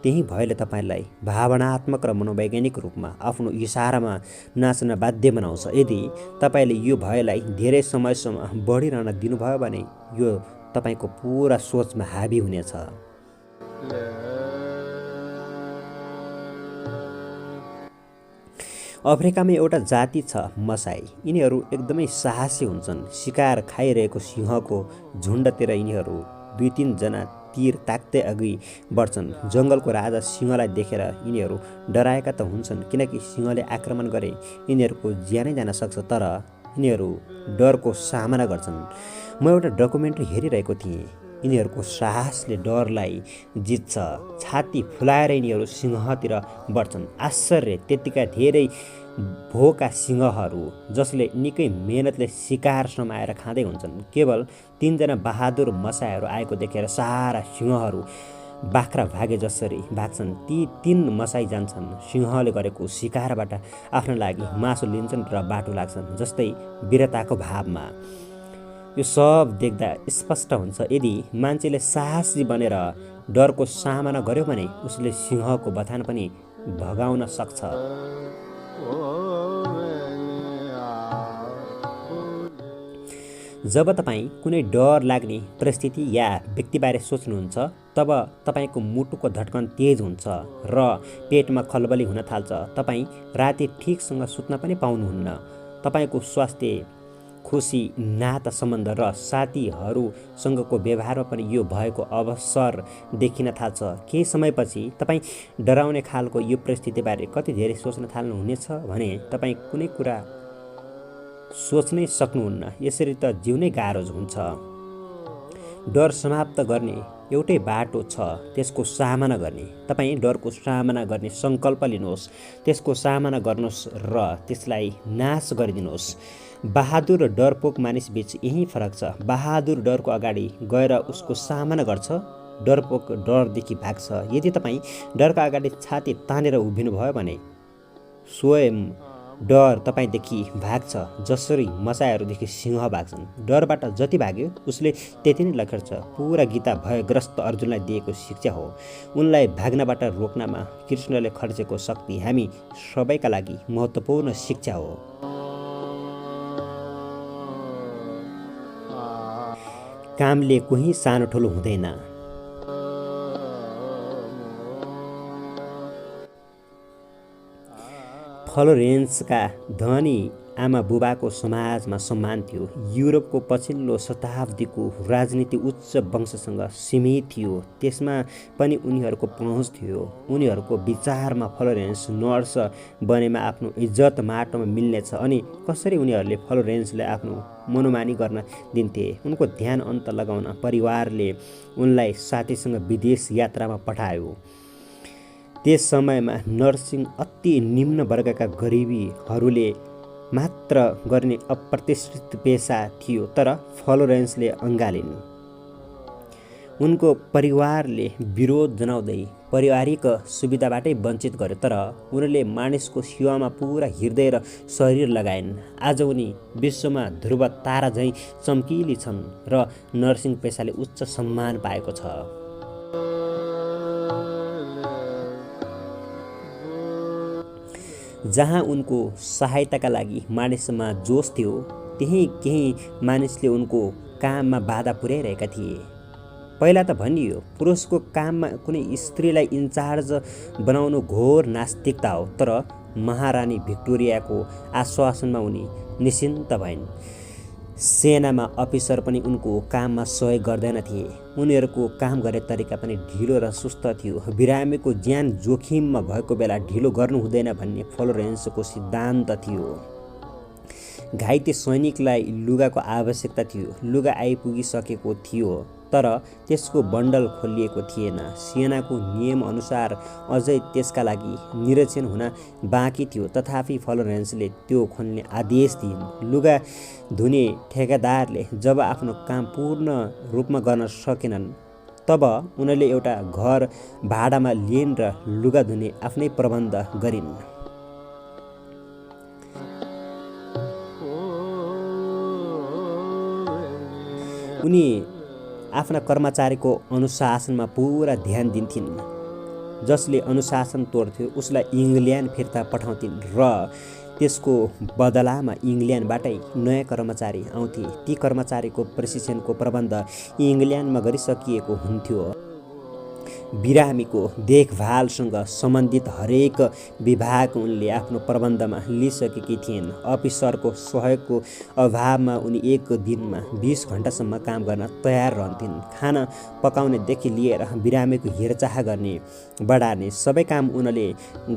[SPEAKER 1] त्यही भयले तपाईँलाई भावनात्मक र मनोवैज्ञानिक रूपमा आफ्नो इसारामा नाच्न बाध्य बनाउँछ। यदि तपाईँले यो भयलाई धेरै समयसम्म बढिरहन दिनुभयो भने यो तपाईँको पुरा सोचमा हावी हुनेछ। अफ्रिकामा एउटा जाति छ मसाई। यिनीहरू एकदमै साहसी हुन्छन्। शिकार खाइरहेको सिंहको झुन्डतिर यिनीहरू 2-3 जना तीर ताक्दै अघि बढ्छन्। जङ्गलको राजा सिंहलाई देखेर यिनीहरू डराएका त हुन्छन्, किनकि सिंहले आक्रमण गरे यिनीहरूको ज्यानै जान सक्छ, तर यिनीहरू डरको सामना गर्छन्। म एउटा डकुमेन्ट्री हेरिरहेको थिएँ। यिनीहरूको साहसले डरलाई जित्छ। छाती फुलाएर यिनीहरू सिंहतिर बढ्छन्। आश्चर्य, त्यतिका धेरै भोका सिंहहरू जसले निकै मेहनतले शिकार समाएर खाँदै हुन्छन्। केवल 3 जना बहादुर मसाईहरू आएको देखेर सारा सिंहहरू बाख्रा भागे जसरी भाग्छन्। ती 3 मसाई जान्छन्। सिंहले गरेको शिकारबाट आफ्नो लागि मासु लिन्छन् र बाटो लाग्छन्, जस्तै वीरताको भावमा। यो सब देख्दा स्पष्ट हुन्छ, यदि मान्छेले साहसी बनेर डरको सामना गर्यो भने उसले सिंहको बथान पनि भगाउन सक्छ। जब तपाईँ कुनै डर लाग्ने परिस्थिति या व्यक्तिबारे सोच्नुहुन्छ, तब तपाईँको मुटुको धड्कन तेज हुन्छ र पेटमा खलबली हुन थाल्छ। तपाईँ राति ठिकसँग सुत्न पनि पाउनुहुन्न। तपाईँको स्वास्थ्य, खुसी, नाता सम्बन्ध र साथीहरूसँगको व्यवहारमा पनि यो भएको अवसर देखिन थाल्छ। केही समयपछि तपाईँ डराउने खालको यो परिस्थितिबारे कति धेरै सोच्न थाल्नुहुनेछ भने तपाईँ कुनै कुरा सोच्नै सक्नुहुन्न। यसरी त जिउनै गाह्रो हुन्छ। डर समाप्त गर्ने एउटै बाटो छ, त्यसको सामना गर्ने। तपाईँ डरको सामना गर्ने सङ्कल्प लिनुहोस्, त्यसको सामना गर्नुहोस् र त्यसलाई नाश गरिदिनुहोस्। बहादुर र डरपोक मानिसबीच यही फरक छ। बहादुर डरको अगाडि गएर उसको सामना गर्छ, डरपोक डरदेखि भाग्छ। यदि तपाईँ डरका अगाडि छाती तानेर उभिनुभयो भने स्वयं डर तपाईँदेखि भाग्छ, जसरी मसाईहरूदेखि सिंह भाग्छन्। डरबाट जति भाग्यो उसले त्यति नै लखेट्छ। पुरा गीता भयग्रस्त अर्जुनलाई दिएको शिक्षा हो। उनलाई भाग्नबाट रोक्नमा कृष्णले खर्चेको शक्ति हामी सबैका लागि महत्त्वपूर्ण शिक्षा हो। कामले कोही सानो ठुलो हुँदैन। फ्लोरेन्सका धनी आमा बुबाको समाजमा सम्मान थियो। युरोपको पछिल्लो शताब्दीको राजनीति उच्च वंशसँग सीमित थियो, त्यसमा पनि उनीहरूको पहुँच थियो। उनीहरूको विचारमा फ्लोरेन्स नर्स बनेमा आफ्नो इज्जत माटोमा मिल्नेछ, अनि कसरी उनीहरूले फ्लोरेन्सलाई आफ्नो मनोमानी गर्न दिन्थे। उनको ध्यान अन्त लगाउन परिवारले उनलाई साथीसँग विदेश यात्रामा पठायो। त्यस समयमा नर्सिङ अति निम्न वर्गका गरिबीहरूले मात्र गर्ने अप्रतिष्ठित पेसा थियो, तर फ्लोरेन्सले अँगालिन्। उनको परिवारले विरोध जनाउँदै पारिवारिक सुविधाबाटै वञ्चित गर्यो, तर उनले मानिसको सेवामा पुरा हृदय र शरीर लगाइन्। आज उनी विश्वमा ध्रुव तारा झैँ चम्किली छन् र नर्सिङ पेसाले उच्च सम्मान पाएको छ। जहाँ उनको सहायताका लागि मानिसमा जोस थियो, त्यही केही मानिसले उनको काममा बाधा पुर्याइरहेका थिए। पहिला त भनियो पुरुषको काममा कुनै स्त्रीलाई इन्चार्ज बनाउनु घोर नास्तिकता हो, तर महारानी भिक्टोरियाको आश्वासनमा उनी निश्चिन्त भइन्। सेनामा अफिसर पनि उनको काममा सहयोग गर्दैन थिए। उनीहरूको काम गर्ने तरिका पनि ढिलो र सुस्त थियो। बिरामीको ज्यान जोखिममा भएको बेला ढिलो गर्नु हुँदैन भन्ने फ्लोरेन्सको सिद्धान्त थियो। घाइते सैनिकलाई लुगाको आवश्यकता थियो। लुगा आइपुगिसकेको थियो तर त्यसको बन्डल खोलिएको थिएन। सेनाको नियमअनुसार अझै त्यसका लागि निरीक्षण हुन बाँकी थियो। तथापि फ्लोरेन्सले त्यो खोल्ने आदेश दिइन्। लुगा धुने ठेकेदारले जब आफ्नो काम पूर्ण रूपमा गर्न सकेनन् तब उनले एउटा घर भाडामा लिइन् र लुगा धुने आफ्नै प्रबन्ध गरिन्। उनी आफ्ना कर्मचारीको अनुशासनमा पुरा ध्यान दिन्थिन्। जसले अनुशासन तोड्थ्यो उसलाई इङ्ल्यान्ड फिर्ता पठाउँथिन् र त्यसको बदलामा इङ्ल्यान्डबाटै नयाँ कर्मचारी आउँथे। ती कर्मचारीको प्रशिक्षणको प्रबन्ध इङ्ल्यान्डमा गरिसकिएको हुन्थ्यो। बिरामीको देखभालसँग सम्बन्धित हरेक विभाग उनले आफ्नो प्रबन्धमा लिइसकेकी थिइन्। अफिसरको सहयोगको अभावमा उनी एक दिनमा 20 घण्टासम्म काम गर्न तयार रहन्थिन्। खाना पकाउनेदेखि लिएर बिरामीको हेरचाह गर्ने बढार्ने सबै काम उनले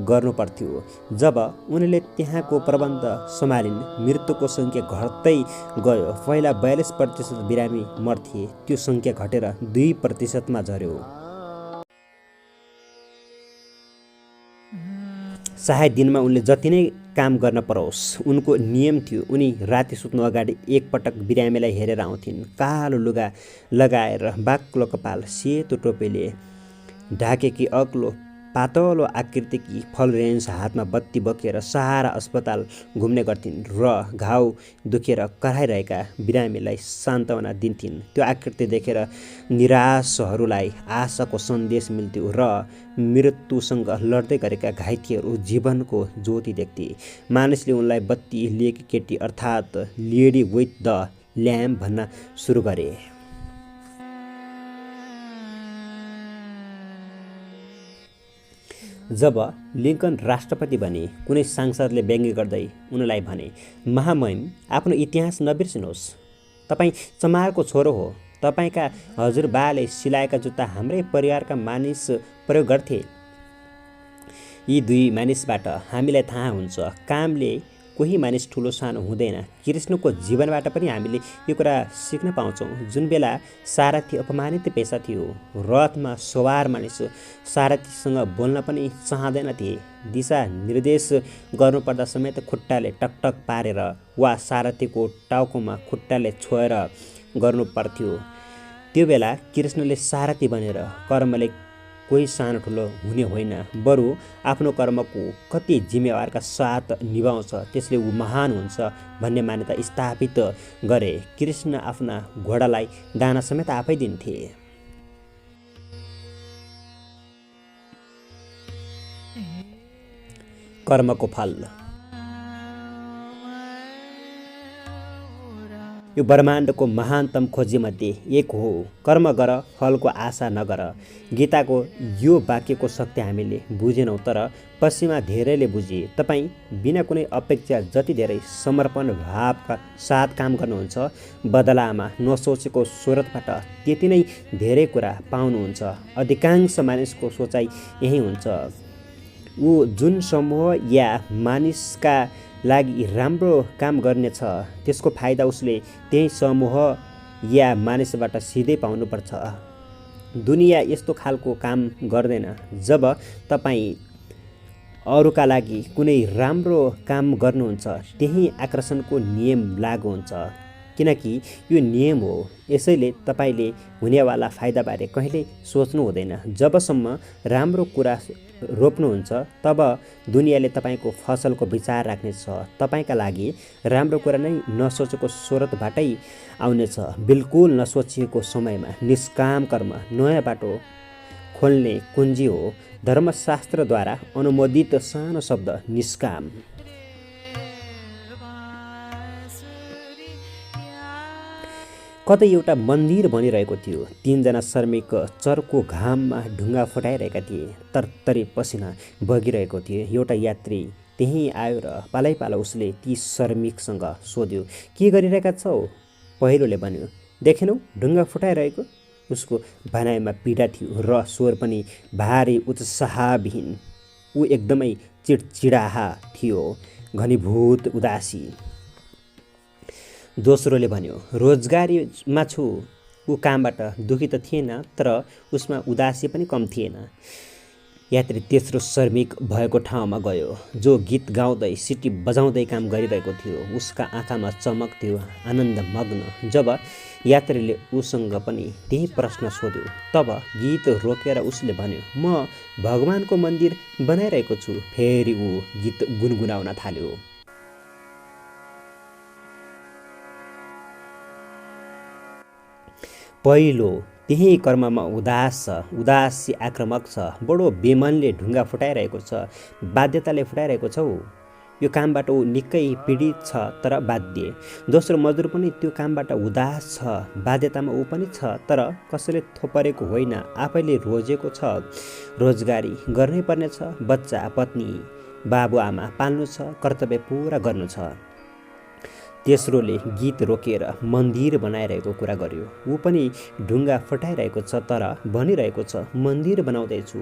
[SPEAKER 1] गर्नुपर्थ्यो। जब उनले त्यहाँको प्रबन्ध सम्हालिन् मृत्युको सङ्ख्या घट्दै गयो। पहिला 42% बिरामी मर्थे, त्यो सङ्ख्या घटेर 2%मा झर्यो। सायद दिनमा उनले जति नै काम गर्न परोस् उनको नियम थियो। उनी राति सुत्नु अगाडि एकपटक बिरामीलाई हेरेर आउँथिन्। कालो लुगा लगाएर बाक्लो कपाल सेतो टोपीले ढाकेकी अग्लो पातलो आकृतिकी फ्लोरेन्स हातमा बत्ती बोकेर सारा अस्पताल घुम्ने गर्थिन् र घाउ दुखेर कराइरहेका बिरामीलाई सान्त्वना दिन्थिन्। त्यो आकृति देखेर निराशहरूलाई आशाको सन्देश मिल्थ्यो र मृत्युसँग लड्दै गरेका घाइतेहरू जीवनको ज्योति देख्थे। मानिसले उनलाई बत्ती लिएकी केटी अर्थात् लेडी विथ द ल्याम्प भन्न सुरु गरे। जब लिङ्कन राष्ट्रपति बने कुनै सांसदले व्यङ्ग्य गर्दै उनलाई भने, महामहिम आफ्नो इतिहास नबिर्सिनुहोस्, तपाईँ चमारको छोरो हो। तपाईँका हजुरबाले सिलाएका जुत्ता हाम्रै परिवारका मानिस प्रयोग गर्थे। यी दुई मानिसबाट हामीलाई थाहा हुन्छ कामले कोही मानिस ठुलो सानो हुँदैन। कृष्णको जीवनबाट पनि हामीले यो कुरा सिक्न पाउँछौँ। जुन बेला सारथी अपमानित पेशा थियो, रथमा सवार मानिस सारथीसँग बोल्न पनि चाहँदैनथे। दिशा निर्देश गर्नुपर्दा समेत खुट्टाले टकटक पारेर वा सारथीको टाउकोमा खुट्टाले छोएर गर्नु पर्थ्यो। त्यो बेला कृष्णले सारथी बनेर कर्मले कोही सानो ठुलो हुने होइन, बरु आफ्नो कर्मको कति जिम्मेवारका साथ निभाउँछ त्यसले ऊ महान हुन्छ भन्ने मान्यता स्थापित गरे। कृष्ण आफ्ना घोडालाई दाना समेत आफै दिन्थे। कर्मको फल। यो ब्रह्माण्डको महानतम खोजीमध्ये एक हो। कर्म गर, फलको आशा नगर। गीताको यो वाक्यको शक्ति हामीले बुझेनौँ तर पश्चिममा धेरैले बुझे। तपाईँ बिना कुनै अपेक्षा जति धेरै समर्पण भावका साथ काम गर्नुहुन्छ बदलामा नसोचेको स्रोतबाट त्यति नै धेरै कुरा पाउनुहुन्छ। अधिकांश मानिसको सोचाइ यही हुन्छ। ऊ जुन समूह या मानिसका लागि राम्रो काम गर्नेछ त्यसको फाइदा उसले त्यही समूह या मानिसबाट सिधै पाउनुपर्छ। दुनियाँ यस्तो खालको काम गर्दैन। जब तपाईँ अरूका लागि कुनै राम्रो काम गर्नुहुन्छ त्यही आकर्षणको नियम लागू हुन्छ, किनकि यो नियम हो। यसैले तपाईँले हुनेवाला फाइदाबारे कहिल्यै सोच्नु हुँदैन। जबसम्म राम्रो कुरा रोप्नुहुन्छ तब दुनियाँले तपाईँको फसलको विचार राख्नेछ। तपाईँका लागि राम्रो कुरा नै नसोचेको स्रोतबाटै आउनेछ। बिल्कुल नसोचिएको समयमा निष्काम कर्म नयाँ बाटो खोल्ने कुञ्जी हो। धर्मशास्त्रद्वारा अनुमोदित सानो शब्द निष्काम। कतै एउटा मन्दिर बनिरहेको थियो। 3 जना श्रमिक चर्को घाममा ढुङ्गा फुटाइरहेका थिए। तरतरी पसिना बगिरहेको थियो। एउटा यात्री त्यहीँ आयो र पालैपालो उसले ती श्रमिकसँग सोध्यो, के गरिरहेका छौ? पहिरोले भन्यो, देखेनौ ढुङ्गा फुटाइरहेको? उसको भनाइमा पीडा थियो र स्वर पनि भारी उत्साहविहीन। ऊ एकदमै चिडचिडाहा थियो, घनीभूत उदासी। दोस्रोले भन्यो, रोजगारीमा छु। ऊ कामबाट दुखी त थिएन, तर उसमा उदासी पनि कम थिएन। यात्री तेस्रो श्रमिक भएको ठाउँमा गयो, जो गीत गाउँदै सिटी बजाउँदै काम गरिरहेको थियो। उसका आँखामा चमक थियो, आनन्दमग्न। जब यात्रीले उसँग पनि त्यही प्रश्न सोध्यो, तब गीत रोकेर उसले भन्यो, म भगवानको मन्दिर बनाइरहेको छु। फेरि ऊ गीत गुनगुनाउन थाल्यो। पहिलो, त्यही कर्ममा उदासी आक्रामक छ। बडो बेमनले ढुङ्गा फुटाइरहेको छ, बाध्यताले फुटाइरहेको छौ। यो कामबाट ऊ निकै पीडित छ, तर बाध्य। दोस्रो मजदुर पनि त्यो कामबाट उदास छ, बाध्यतामा ऊ पनि छ, तर कसैले थोपरेको होइन, आफैले रोजेको छ। रोजगारी गर्नै पर्ने छ, बच्चा पत्नी बाबुआमा पाल्नु छ, कर्तव्य पुरा गर्नु छ। तेस्रोले गीत रोकेर मन्दिर बनाइरहेको कुरा गर्यो। ऊ पनि ढुङ्गा फटाइरहेको छ, तर भनिरहेको छ, मन्दिर बनाउँदैछु।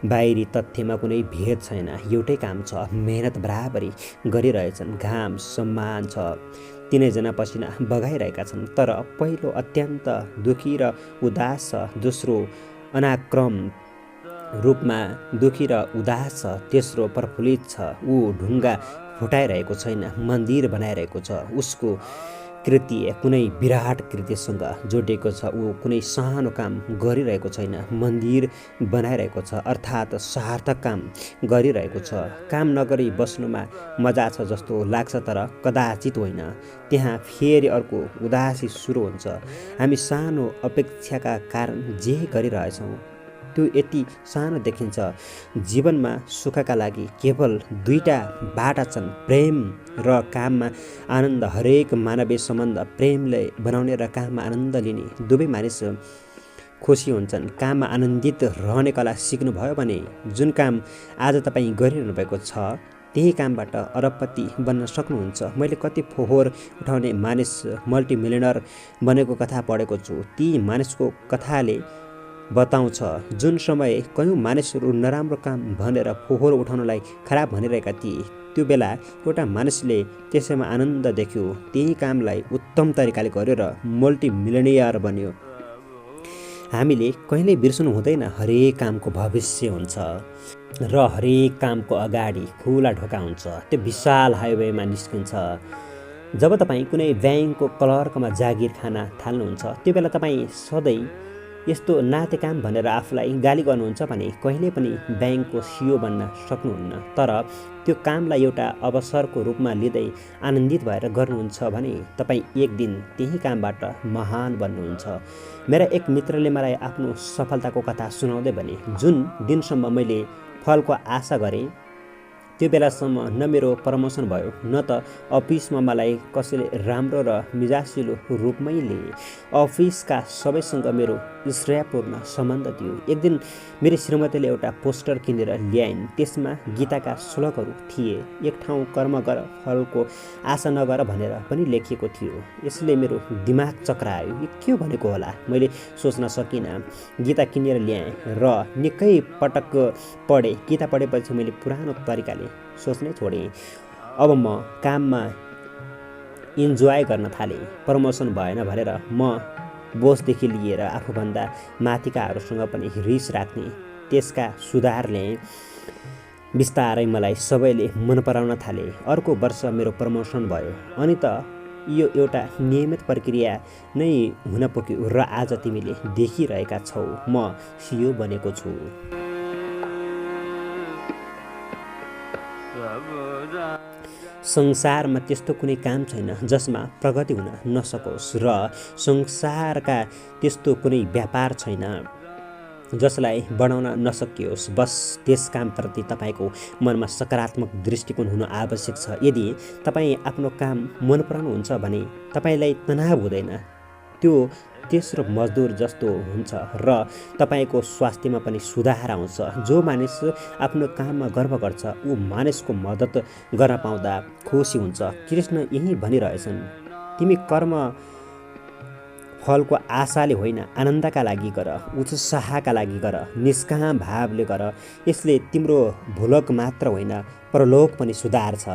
[SPEAKER 1] बाहिरी तथ्यमा कुनै भेद छैन, एउटै काम छ, मेहनत बराबरी गरिरहेछन्, घाम सम्मान छ। तिनैजना पसिना बगाइरहेका छन्, तर पहिलो अत्यन्त दुखी र उदास छ, दोस्रो अनाक्रम रूपमा दुखी र उदास छ, तेस्रो प्रफुल्लित छ। ऊ ढुङ्गा फुटाइरहेको छैन, मन्दिर बनाइरहेको छ। उसको कृत्य कुनै विराट कृत्यसँग जोडिएको छ। ऊ कुनै सानो काम गरिरहेको छैन, मन्दिर बनाइरहेको छ, अर्थात् सार्थक काम गरिरहेको छ। काम नगरी बस्नुमा मजा छ जस्तो लाग्छ, तर कदाचित होइन। त्यहाँ फेरि अर्को उदासी सुरु हुन्छ। हामी सानो अपेक्षाका कारण जे गरिरहेछौँ त्यो यति सानो देखिन्छ। जीवनमा सुखका लागि केवल दुईटा बाटा छन्, प्रेम र काममा आनन्द। हरेक मानवीय सम्बन्ध प्रेमले बनाउने र काममा आनन्द लिने। दुवै मानिस खुसी हुन्छन्। काममा आनन्दित रहने कला सिक्नुभयो भने जुन काम आज तपाईँ गरिरहनु भएको छ त्यही कामबाट अरबपति बन्न सक्नुहुन्छ। मैले कति फोहोर उठाउने मानिस मल्टिमिलियनर बनेको कथा पढेको छु। ती मानिसको कथाले बताउँछ जुन समय कयौँ मानिसहरू नराम्रो काम भनेर फोहोर उठाउनलाई खराब भनिरहेका थिए, त्यो बेला एउटा मानिसले त्यसैमा आनन्द देख्यो, त्यही कामलाई उत्तम तरिकाले गर्यो र मल्टिमिलियनियर बन्यो। हामीले कहिल्यै बिर्सनु हुँदैन, हरेक कामको भविष्य हुन्छ र हरेक कामको अगाडि खुला ढोका हुन्छ। त्यो विशाल हाइवेमा निस्किन्छ। जब तपाईँ कुनै ब्याङ्कको क्लर्कमा जागिर खान थाल्नुहुन्छ, त्यो बेला तपाईँ सधैँ यस्तो नाते काम भनेर आफूलाई गाली गर्नुहुन्छ भने कहिले पनि ब्याङ्कको सिइओ बन्न सक्नुहुन्न। तर त्यो कामलाई एउटा अवसरको रूपमा लिँदै आनन्दित भएर गर्नुहुन्छ भने तपाईँ एक दिन त्यही कामबाट महान बन्नुहुन्छ। मेरा एक मित्रले मलाई आफ्नो सफलताको कथा सुनाउँदै भने, जुन दिनसम्म मैले फलको आशा गरेँ त्यो बेलासम्म न मेरो प्रमोसन भयो, न त अफिसमा मलाई कसैले राम्रो र मिजासिलो रूपमै लिए। अफिसका सबैसँग मेरो ईर्ष्यापूर्ण सम्बन्ध थियो। एक दिन मेरो श्रीमतीले एउटा पोस्टर किनेर ल्याइन्। त्यसमा गीताका श्लोकहरू थिए। एक ठाउँ कर्म गर, फलको आशा नगर भनेर पनि लेखिएको थियो। यसले मेरो दिमाग चक्रायो। यो के भनेको होला? मैले सोच्न सकिनँ। गीता किनेर ल्याएँ र निकै पटक पढेँ। गीता पढेपछि मैले पुरानो तरिकाले सोच्नै छोडेँ। अब म काममा इन्जोय गर्न थालेँ। प्रमोसन भएन भनेर म बोसदेखि लिएर आफूभन्दा माथिकाहरूसँग पनि रिस राख्ने, त्यसका सुधार ल्याएँ। बिस्तारै मलाई सबैले मन पराउन थाले। अर्को वर्ष मेरो प्रमोसन भयो। अनि त यो एउटा नियमित प्रक्रिया नै हुन पुग्यो र आज तिमीले देखिरहेका छौ, म सिइओ बनेको छु। संसारमा त्यस्तो कुनै काम छैन जसमा प्रगति हुन नसकोस् र संसारका त्यस्तो कुनै व्यापार छैन जसलाई बढाउन नसकियोस्। बस त्यस कामप्रति तपाईँको मनमा सकारात्मक दृष्टिकोण हुनु आवश्यक छ। यदि तपाईँ आफ्नो काम मन पराउनुहुन्छ भने तपाईँलाई तनाव हुँदैन। त्यो तेस्रो मजदुर जस्तो हुन्छ र तपाईँको स्वास्थ्यमा पनि सुधार आउँछ। जो मानिस आफ्नो काममा गर्व गर्छ ऊ मानिसको मद्दत गर्न पाउँदा खुसी हुन्छ। कृष्ण यही भनिरहेछन्, तिमी कर्म फलको आशाले होइन, आनन्दका लागि गर, उत्साहका लागि गर, निष्काम भावले गर। यसले तिम्रो भूलोक मात्र होइन परलोक पनि सुधार्छ।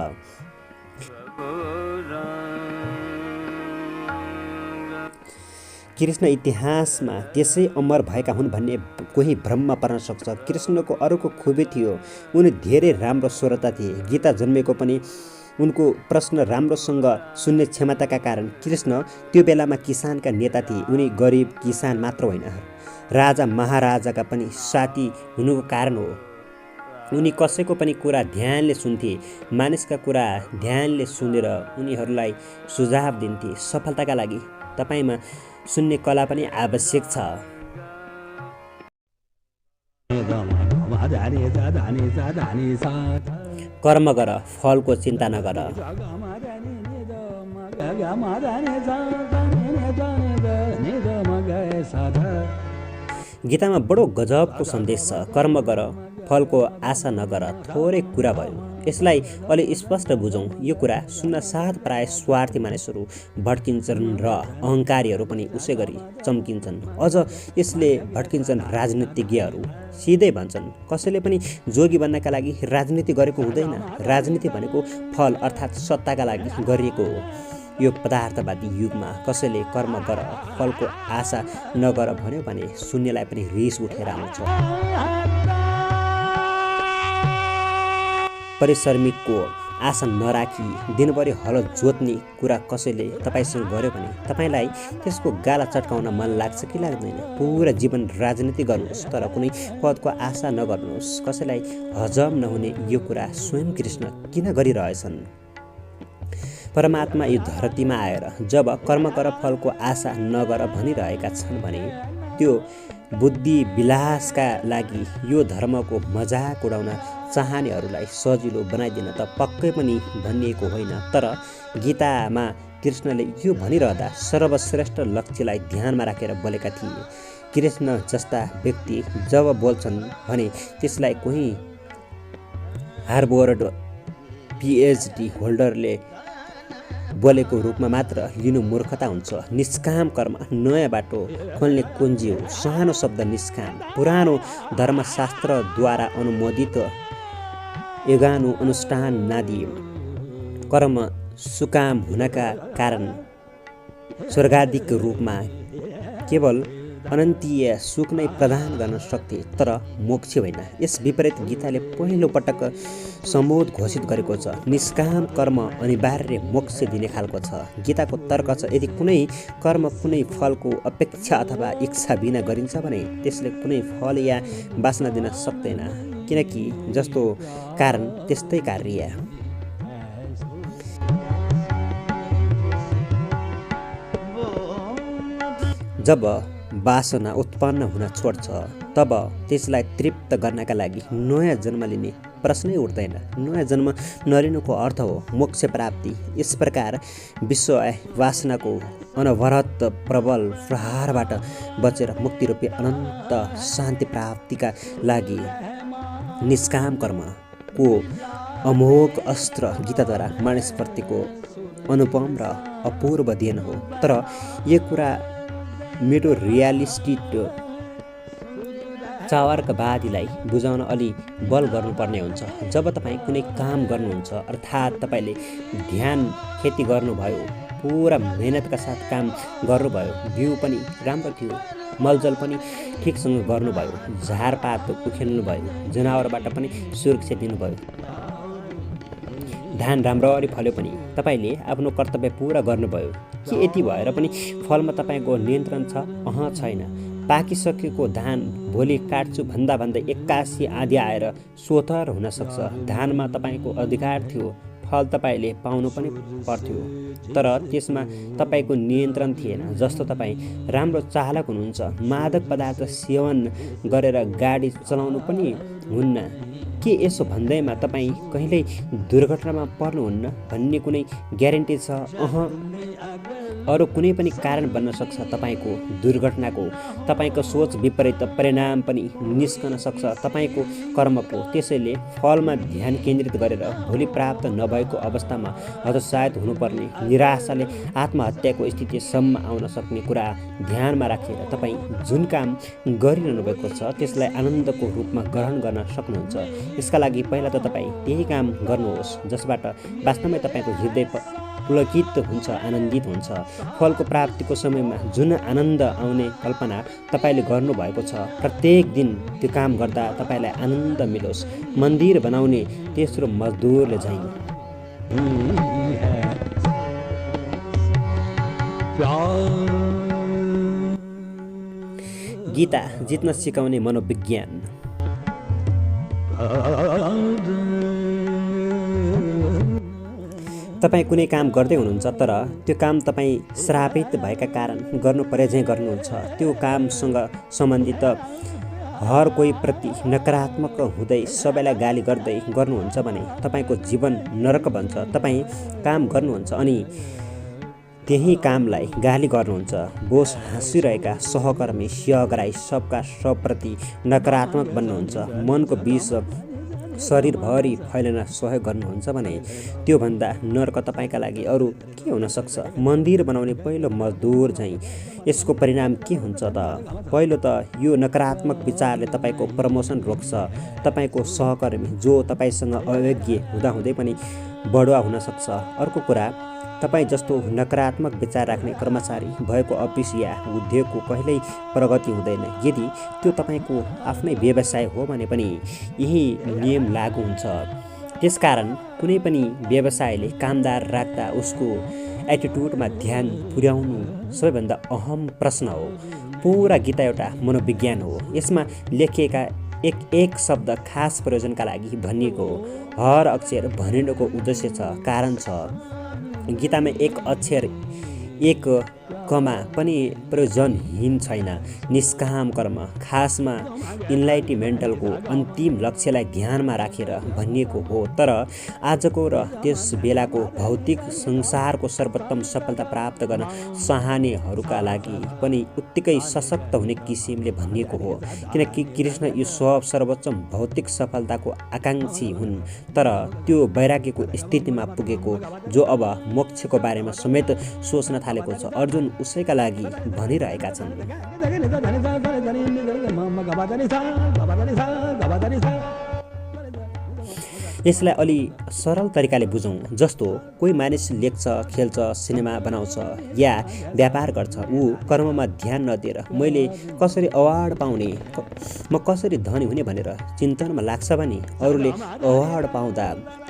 [SPEAKER 1] कृष्ण इतिहासमा त्यसै अमर भएका हुन् भन्ने कोही भ्रममा पर्न सक्छ। कृष्णको अर्को खुबी थियो, उनी धेरै राम्रो श्रोता थिए। गीता जन्मेको पनि उनको प्रश्न राम्रोसँग सुन्ने क्षमताका कारण। कृष्ण त्यो बेलामा किसानका नेता थिए। उनी गरिब किसान मात्र होइन, राजा महाराजाका पनि साथी हुनुको कारण हो। उनी कसैको पनि कुरा ध्यानले सुन्थे, मानिसका कुरा ध्यानले सुनेर उनीहरूलाई सुझाव दिन्थे। सफलताका लागि तपाईँमा सुन्ने कला पनि आवश्यक छ। कर्म गर, फलको चिन्ता नगर। गीतामा बडो गजबको सन्देश छ। कर्म गर, फलको आशा नगर, थोरै कुरा भयो। यसलाई अलि स्पष्ट बुझौँ। यो कुरा सुन्न साथ प्राय स्वार्थी मानिसहरू भड्किन्छन् र अहङ्कारीहरू पनि उसै गरी चम्किन्छन्। अझ यसले भड्किन्छन् राजनीतिज्ञहरू। सिधै भन्छन्, कसैले पनि जोगी बन्नका लागि राजनीति गरेको हुँदैन। राजनीति भनेको फल अर्थात् सत्ताका लागि गरिएको हो। यो पदार्थवादी युगमा कसैले कर्म गर, फलको आशा नगर भन्यो भने सुन्नेलाई पनि रिस उठेर आउँछ। परिश्रमिकको आशा नराखी दिनभरि हल जोत्ने कुरा कसैले तपाईँसँग गर्यो भने तपाईँलाई त्यसको गाला चट्काउन मन लाग्छ कि लाग्दैन? पुरा जीवन राजनीति गर्नुहोस् तर कुनै पदको आशा नगर्नुहोस्। कसैलाई हजम नहुने यो कुरा स्वयं कृष्ण किन गरिरहेछन्? परमात्मा यो धरतीमा आएर जब कर्म गर, फलको आशा नगर भनिरहेका छन् भने त्यो बुद्धि विलासका लागि यो धर्मको मजाक उडाउन चाहनेहरूलाई सजिलो बनाइदिन त पक्कै पनि भनिएको होइन। तर गीतामा कृष्णले यो भनिरहँदा सर्वश्रेष्ठ लक्ष्यलाई ध्यानमा राखेर बोलेका थिए। कृष्ण जस्ता व्यक्ति जब बोल्छन् भने त्यसलाई कोही हार्वर्ड पिएचडी होल्डरले बोलेको रूपमा मात्र लिनु मूर्खता हुन्छ। निष्काम कर्म नयाँ बाटो खोल्ने कुञ्जी हो। सानो शब्द निष्काम पुरानो धर्मशास्त्रद्वारा अनुमोदित योगानु अनुष्ठान नादियो। कर्म सुकाम हुनका कारण स्वर्गादिक रूपमा केवल अनन्तीय सुख नै प्रदान गर्न सक्थे, तर मोक्ष होइन। यस विपरीत गीताले पहिलो पटक सम्बोध घोषित गरेको छ। निष्काम कर्म अनिवार्य मोक्ष दिने खालको छ। गीताको तर्क छ, यदि कुनै कर्म कुनै फलको अपेक्षा अथवा इच्छा बिना गरिन्छ भने त्यसले कुनै फल या वासना दिन सक्दैन, किनकि जस्तो कारण त्यस्तै कार्य। जब वासना उत्पन्न हुन छोड्छ तब त्यसलाई तृप्त गर्नका लागि नयाँ जन्म लिने प्रश्नै उठ्दैन। नयाँ जन्म नलिनुको अर्थ हो मोक्ष प्राप्ति। यस प्रकार विश्व वासनाको अनवरत प्रबल प्रहारबाट बचेर मुक्तिरूपी अनन्त शान्ति प्राप्तिका लागि निष्काम कर्मको अमोघ अस्त्र गीताद्वारा मानिसप्रतिको अनुपम र अपूर्व देन हो। तर यो कुरा मेरो रियालिस्टिक चावार्कवादीलाई बुझाउन अलि बल गर्नुपर्ने हुन्छ। जब तपाईँ कुनै काम गर्नुहुन्छ अर्थात् तपाईँले ध्यान खेती गर्नुभयो, पुरा मेहनतका साथ काम गर्नुभयो, बिउ पनि राम्रो थियो, मलजल पनि ठिकसँग गर्नुभयो, झारपात उखेल्नुभयो, जनावरबाट पनि सुरक्षा दिनुभयो, धान राम्ररी फल्यो पनि तपाईँले आफ्नो कर्तव्य पुरा गर्नुभयो। के यति भएर पनि फलमा तपाईँको नियन्त्रण छ? छैन। पाकिसकेको धान भोलि काट्छु भन्दा भन्दै 81 आँधी आएर सोथर हुन सक्छ। धानमा तपाईँको अधिकार थियो, फल तपाईँले पाउनु पनि पर्थ्यो, तर त्यसमा तपाईँको नियन्त्रण थिएन। जस्तो तपाईँ राम्रो चालक हुनुहुन्छ, मादक पदार्थ सेवन गरेर गाडी चलाउनु पनि हुन्न। के यसो भन्दैमा तपाईँ कहिल्यै दुर्घटनामा पर्नुहुन्न भन्ने कुनै ग्यारेन्टी छ? अरू कुनै पनि कारण बन्न सक्छ तपाईँको दुर्घटनाको। तपाईँको सोच विपरीत परिणाम पनि निस्कन सक्छ तपाईँको कर्मको। त्यसैले फलमा ध्यान केन्द्रित गरेर भोलि प्राप्त नभएको अवस्थामा हतोत्साहित हुनुपर्ने, निराशाले आत्महत्याको स्थितिसम्म आउन सक्ने कुरा ध्यानमा राखेर तपाईँ जुन काम गरिरहनु भएको छ त्यसलाई आनन्दको रूपमा ग्रहण गर्न सक्नुहुन्छ। यसका लागि पहिला त तपाईँ त्यही काम गर्नुहोस् जसबाट वास्तवमै तपाईँको पुलकित हुन्छ, आनन्दित हुन्छ। फलको प्राप्तिको समयमा जुन आनन्द आउने कल्पना तपाईँले गर्नुभएको छ, प्रत्येक दिन त्यो काम गर्दा तपाईँलाई आनन्द मिलोस्। मन्दिर बनाउने तेस्रो मजदुरले झैँ गीता जित्न सिकाउने मनोविज्ञान। तपाईँ कुनै काम गर्दै हुनुहुन्छ तर त्यो काम तपाईँ श्रापित भएका कारण गर्नु परे झैँ गर्नुहुन्छ। त्यो कामसँग सम्बन्धित हर कोही प्रति नकारात्मक हुँदै सबैलाई गाली गर्दै गर्नुहुन्छ भने तपाईँको जीवन नरक बन्छ। तपाईँ काम गर्नुहुन्छ अनि त्यही कामलाई गाली गर्नुहुन्छ। बोस हाँसिरहेका सहकर्मी सहग्राही सबका सबप्रति नकारात्मक बन्नुहुन्छ। मनको विष शरीरभरि फैलन सहयोग गर्नुहुन्छ भने त्योभन्दा नर्क तपाईँका लागि अरू के हुन सक्छ? मन्दिर बनाउने पहिलो मजदुर झैँ यसको परिणाम के हुन्छ त? पहिलो त यो नकारात्मक विचारले तपाईँको प्रमोसन रोक्छ। तपाईँको सहकर्मी जो तपाईँसँग अयोग्य हुँदाहुँदै पनि बढुवा हुन सक्छ। अर्को कुरा, तपाईँ जस्तो नकारात्मक विचार राख्ने कर्मचारी भएको अफिस या उद्योगको कहिल्यै प्रगति हुँदैन। यदि त्यो तपाईँको आफ्नै व्यवसाय हो भने पनि यही नियम लागू हुन्छ। त्यसकारण कुनै पनि व्यवसायले कामदार राख्दा उसको एटिट्युडमा ध्यान पुर्याउनु सबैभन्दा अहम प्रश्न हो। पुरा गीता एउटा मनोविज्ञान हो। यसमा लेखिएका एक शब्द खास प्रयोजनका लागि भनिएको हो। हर अक्षर भनिनुको उद्देश्य छ, कारण छ। गीतामा एक अक्षर एक कमा पनि प्रयोजनहीन छैन। निष्काम कर्म खासमा इन्लाइटमेन्टलको अन्तिम लक्ष्यलाई ध्यानमा राखेर भनिएको हो। तर आजको र त्यस बेलाको भौतिक संसारको सर्वोत्तम सफलता प्राप्त गर्न चाहनेहरूका लागि पनि उत्तिकै सशक्त हुने किसिमले भनिएको हो। किनकि कृष्ण यो सर्वोच्च भौतिक सफलताको आकाङ्क्षी हुन्, तर त्यो वैराग्यको स्थितिमा पुगेको जो अब मोक्षको बारेमा समेत सोच्न थालेको छ। अर्जुन उसैका लागि भनिरहेका छन्। यसलाई अलि सरल तरिकाले बुझौँ। जस्तो कोही मानिस लेख्छ, खेल्छ, सिनेमा बनाउँछ या व्यापार गर्छ। ऊ कर्ममा ध्यान नदिएर मैले कसरी अवार्ड पाउने, म कसरी धनी हुने भनेर चिन्तनमा लाग्छ भने अरूले अवार्ड पाउँदा,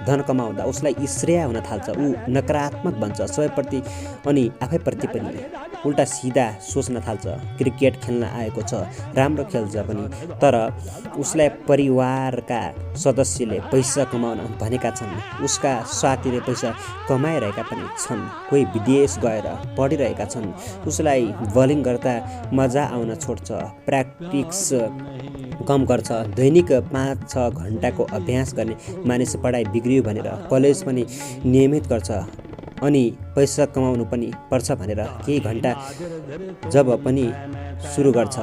[SPEAKER 1] धन कमाउँदा उसलाई ईर्ष्या हुन थाल्छ। ऊ नकारात्मक बन्छ सबैप्रति अनि आफैप्रति पनि उल्टा सिधा सोच्न थाल्छ। क्रिकेट खेल्न आएको छ, राम्रो खेल्छ पनि, तर उसलाई परिवारका सदस्यले पैसा कमाउन भनेका छन्। उसका साथीले पैसा कमाइरहेका पनि छन्। कोही विदेश गएर पढिरहेका छन्। उसलाई बलिङ गर्दा मजा आउन छोड्छ। प्र्याक्टिस कम गर्छ। दैनिक 5-6 घन्टाको अभ्यास गर्ने मानिस पढाइ बिग्रियो भनेर कलेज पनि नियमित गर्छ अनि पैसा कमाउनु पनि पर्छ भनेर केही घन्टा जब पनि सुरु गर्छ।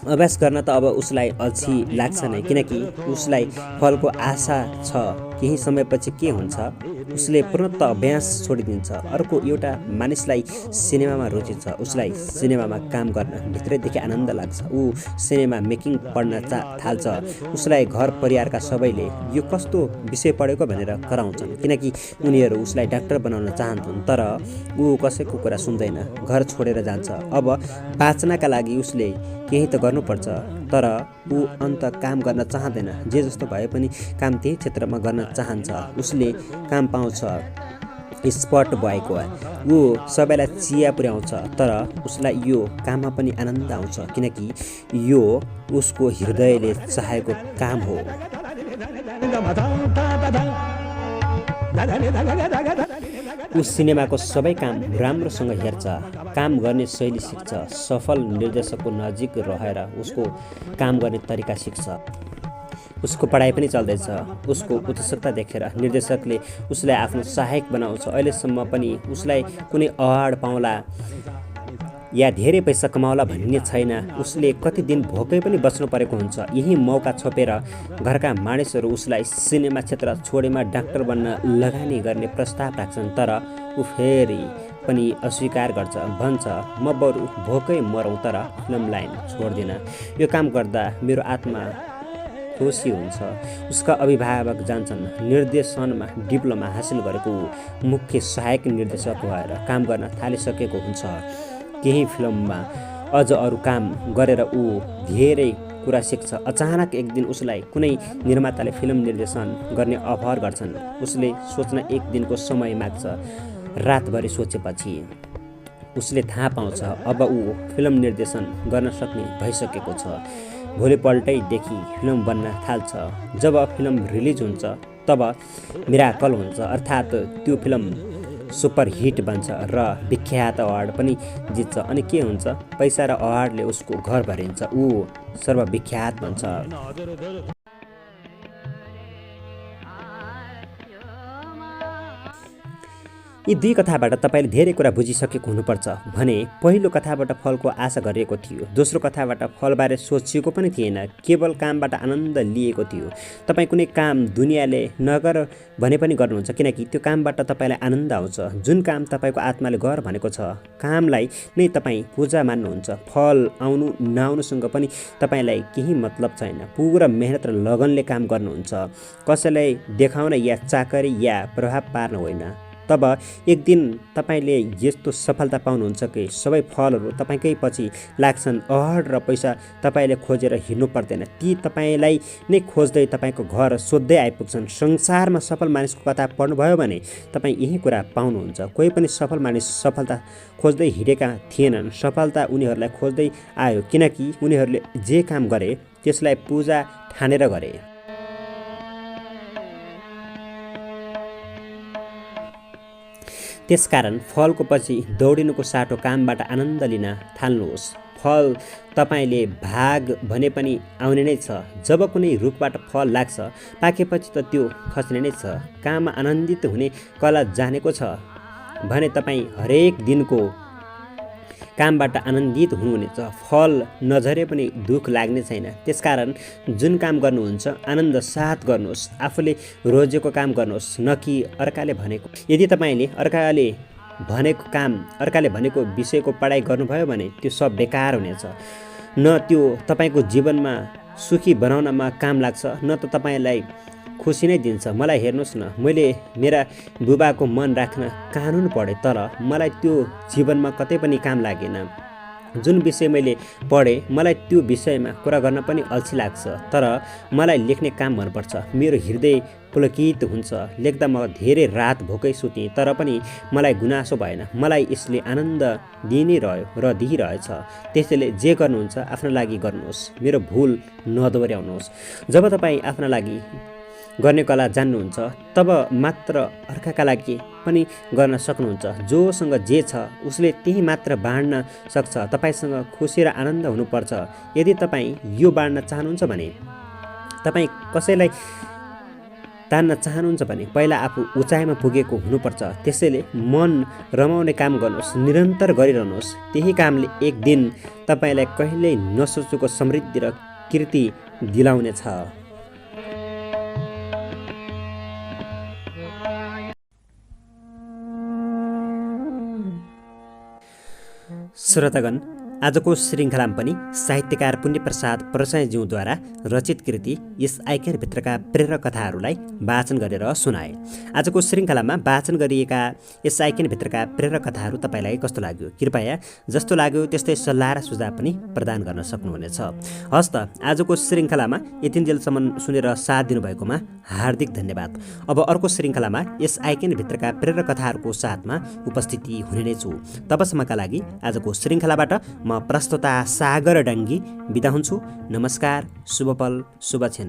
[SPEAKER 1] अभ्यास गर्न त अब उसलाई अल्छी लाग्छ नै, किनकि उसलाई फलको आशा छ। केही समयपछि के हुन्छ, उसले पूर्णतः अभ्यास छोडिदिन्छ। अर्को एउटा मानिसलाई सिनेमामा रुचि छ। उसलाई सिनेमामा काम गर्न भित्रैदेखि आनन्द लाग्छ। ऊ सिनेमा मेकिङ पढ्न थाल्छ। उसलाई घर परिवारका सबैले यो कस्तो विषय पढेको भनेर कराउँछन्, किनकि उनीहरू उसलाई डाक्टर बनाउन चाहन्छन्। तर ऊ कसैको कुरा सुन्दैन, घर छोडेर जान्छ। अब बाँच्नका लागि उसले केही त गर्नुपर्छ, तर ऊ अन्त काम गर्न चाहँदैन। जे जस्तो भए पनि काम त्यही क्षेत्रमा गर्न चाहन्छ। उसले काम पाउँछ स्पट भएको। ऊ सबैलाई चिया पुर्याउँछ, तर उसलाई यो काममा पनि आनन्द आउँछ, किनकि यो उसको हृदयले चाहेको काम हो। ऊ सिनेमाको सबै काम राम्रोसँग हेर्छ, काम गर्ने शैली सिक्छ। सफल निर्देशकको नजिक रहेर उसको काम गर्ने तरिका सिक्छ। उसको पढाइ पनि चल्दैछ। उसको उत्सुकता देखेर निर्देशकले उसलाई आफ्नो सहायक बनाउँछ। अहिलेसम्म पनि उसलाई कुनै अवार्ड पाउला या धेरै पैसा कमाउला भन्ने छैन। उसले कति दिन भोकै पनि बस्नु परेको हुन्छ। यही मौका छोपेर घरका मानिसहरू उसलाई सिनेमा क्षेत्र छोडेमा डाक्टर बन्न लगानी गर्ने प्रस्ताव राख्छन्, तर ऊ फेरि पनि अस्वीकार गर्छ। भन्छ, म बरु भोकै मरौँ तर फिल्म लाइन छोड्दिनँ। यो काम गर्दा मेरो आत्मा खुसी हुन्छ। उसका अभिभावक जान्छन्। निर्देशनमा डिप्लोमा हासिल गरेको मुख्य सहायक निर्देशक भएर काम गर्न थालिसकेको हुन्छ। केही फिल्ममा अझ अरू काम गरेर ऊ धेरै कुरा सिक्छ। अचानक एक दिन उसलाई कुनै निर्माताले फिल्म निर्देशन गर्ने अफर गर्छन्। उसले सोच्न एक दिनको समय माग्छ। रातभरि सोचेपछि उसले थाहा पाउँछ अब ऊ फिल्म निर्देशन गर्न सक्ने भइसकेको छ। भोलिपल्टैदेखि फिल्म बन्न थाल्छ। जब फिल्म रिलिज हुन्छ तब मिराकल हुन्छ, अर्थात् त्यो फिल्म सुपरहिट बन्छ र विख्यात अवार्ड पनि जित्छ। अनि के हुन्छ, पैसा र अवार्डले उसको घर भरिन्छ। ऊ सर्वविख्यात बन्छ। यी दुई कथाबाट तपाईँले धेरै कुरा बुझिसकेको हुनुपर्छ भने पहिलो कथाबाट फलको आशा गरिएको थियो, दोस्रो कथाबाट फलबारे सोचिएको पनि थिएन, केवल कामबाट आनन्द लिएको थियो। तपाईँ कुनै काम दुनियाँले नगर भने पनि गर्नुहुन्छ किनकि त्यो कामबाट तपाईँलाई आनन्द आउँछ। जुन काम तपाईँको आत्माले गर भनेको छ, कामलाई नै तपाईँ पूजा मान्नुहुन्छ। फल आउनु नआउनुसँग पनि तपाईँलाई केही मतलब छैन। पुरा मेहनत र लगनले काम गर्नुहुन्छ, कसैलाई देखाउन या चाकरी या प्रभाव पार्न होइन। तब एक दिन तपाईँले यस्तो सफलता पाउनुहुन्छ कि सबै फलहरू तपाईँकै पछि लाग्छन्। अवार्ड र पैसा तपाईँले खोजेर हिँड्नु पर्दैन, ती तपाईँलाई नै खोज्दै तपाईँको घर सोध्दै आइपुग्छन्। संसारमा सफल मानिसको कथा पढ्नुभयो भने तपाईँ यही कुरा पाउनुहुन्छ। कोही पनि सफल मानिस सफलता खोज्दै हिँडेका थिएनन्, सफलता उनीहरूलाई खोज्दै आयो किनकि उनीहरूले जे काम गरे त्यसलाई पूजा ठानेर गरे। त्यसकारण फलको पछि दौडिनुको साटो कामबाट आनन्द लिन थाल्नुहोस्। फल तपाईँले भाग भने पनि आउने नै छ। जब कुनै रुखबाट फल लाग्छ पाकेपछि त त्यो खस्ने नै छ। काममा आनन्दित हुने कला जानेको छ भने तपाईँ हरेक दिनको कामबाट आनन्दित हुनुहुनेछ। फल नझरे पनि दुःख लाग्ने छैन। त्यसकारण जुन काम गर्नुहुन्छ आनन्द साथ गर्नुहोस्। आफूले रोजेको काम गर्नुहोस्, न कि अर्काले भनेको। यदि तपाईँले अर्काले भनेको विषयको पढाइ गर्नुभयो भने त्यो सब बेकार हुनेछ। न त्यो तपाईँको जीवनमा सुखी बनाउनमा काम लाग्छ, न त तपाईँलाई खुसी नै दिन्छ। मलाई हेर्नुहोस् न, मैले मेरा बुबाको मन राख्न कानुन पढेँ, तर मलाई त्यो जीवनमा कतै पनि काम लागेन। जुन विषय मैले पढेँ मलाई त्यो विषयमा कुरा गर्न पनि अल्छी लाग्छ, तर मलाई लेख्ने काम मनपर्छ। मेरो हृदय पुलकित हुन्छ। लेख्दा म धेरै रात भोकै सुतेँ तर पनि मलाई गुनासो भएन। मलाई यसले आनन्द दिइ नै रह्यो र दिइरहेछ। त्यसैले जे गर्नुहुन्छ आफ्ना लागि गर्नुहोस्, मेरो भुल नदोहोऱ्याउनुहोस्। जब तपाईँ आफ्ना लागि गर्ने कला जान्नुहुन्छ तब मात्र अर्काका लागि पनि गर्न सक्नुहुन्छ। जोसँग जे छ उसले त्यही मात्र बाँड्न सक्छ। तपाईसँग खुसी र आनन्द हुनुपर्छ। यदि तपाईँ यो बाँड्न चाहनुहुन्छ भने, तपाईँ कसैलाई तान्न चाहनुहुन्छ भने पहिला आफू उचाइमा पुगेको हुनुपर्छ। त्यसैले मन रमाउने काम गर्नुहोस्, निरन्तर गरिरहनुहोस्। त्यही कामले एक दिन तपाईँलाई कहिल्यै नसोचेको समृद्धि र कीर्ति दिलाउनेछ। श्रोतागण, आजको श्रृङ्खलामा पनि साहित्यकार पुण्यप्रसाद प्रसाईज्यूद्वारा रचित कृति यस आइकेनभित्रका प्रेरक कथाहरूलाई वाचन गरेर सुनाए। आजको श्रृङ्खलामा वाचन गरिएका यस आइकेनभित्रका प्रेरक कथाहरू तपाईँलाई कस्तो लाग्यो? कृपया जस्तो लाग्यो त्यस्तै सल्लाह र सुझाव पनि प्रदान गर्न सक्नुहुनेछ। हस् त, आजको श्रृङ्खलामा यतिन्जेलसम्म सुनेर साथ दिनुभएकोमा हार्दिक धन्यवाद। अब अर्को श्रृङ्खलामा यस आइकेनभित्रका प्रेरक कथाहरूको साथमा उपस्थिति हुने नै छु। तबसम्मका लागि आजको श्रृङ्खलाबाट म प्रस्तोता सागर डङ्गी बिदा हुन्छु। नमस्कार, शुभ पल, शुभ क्षण।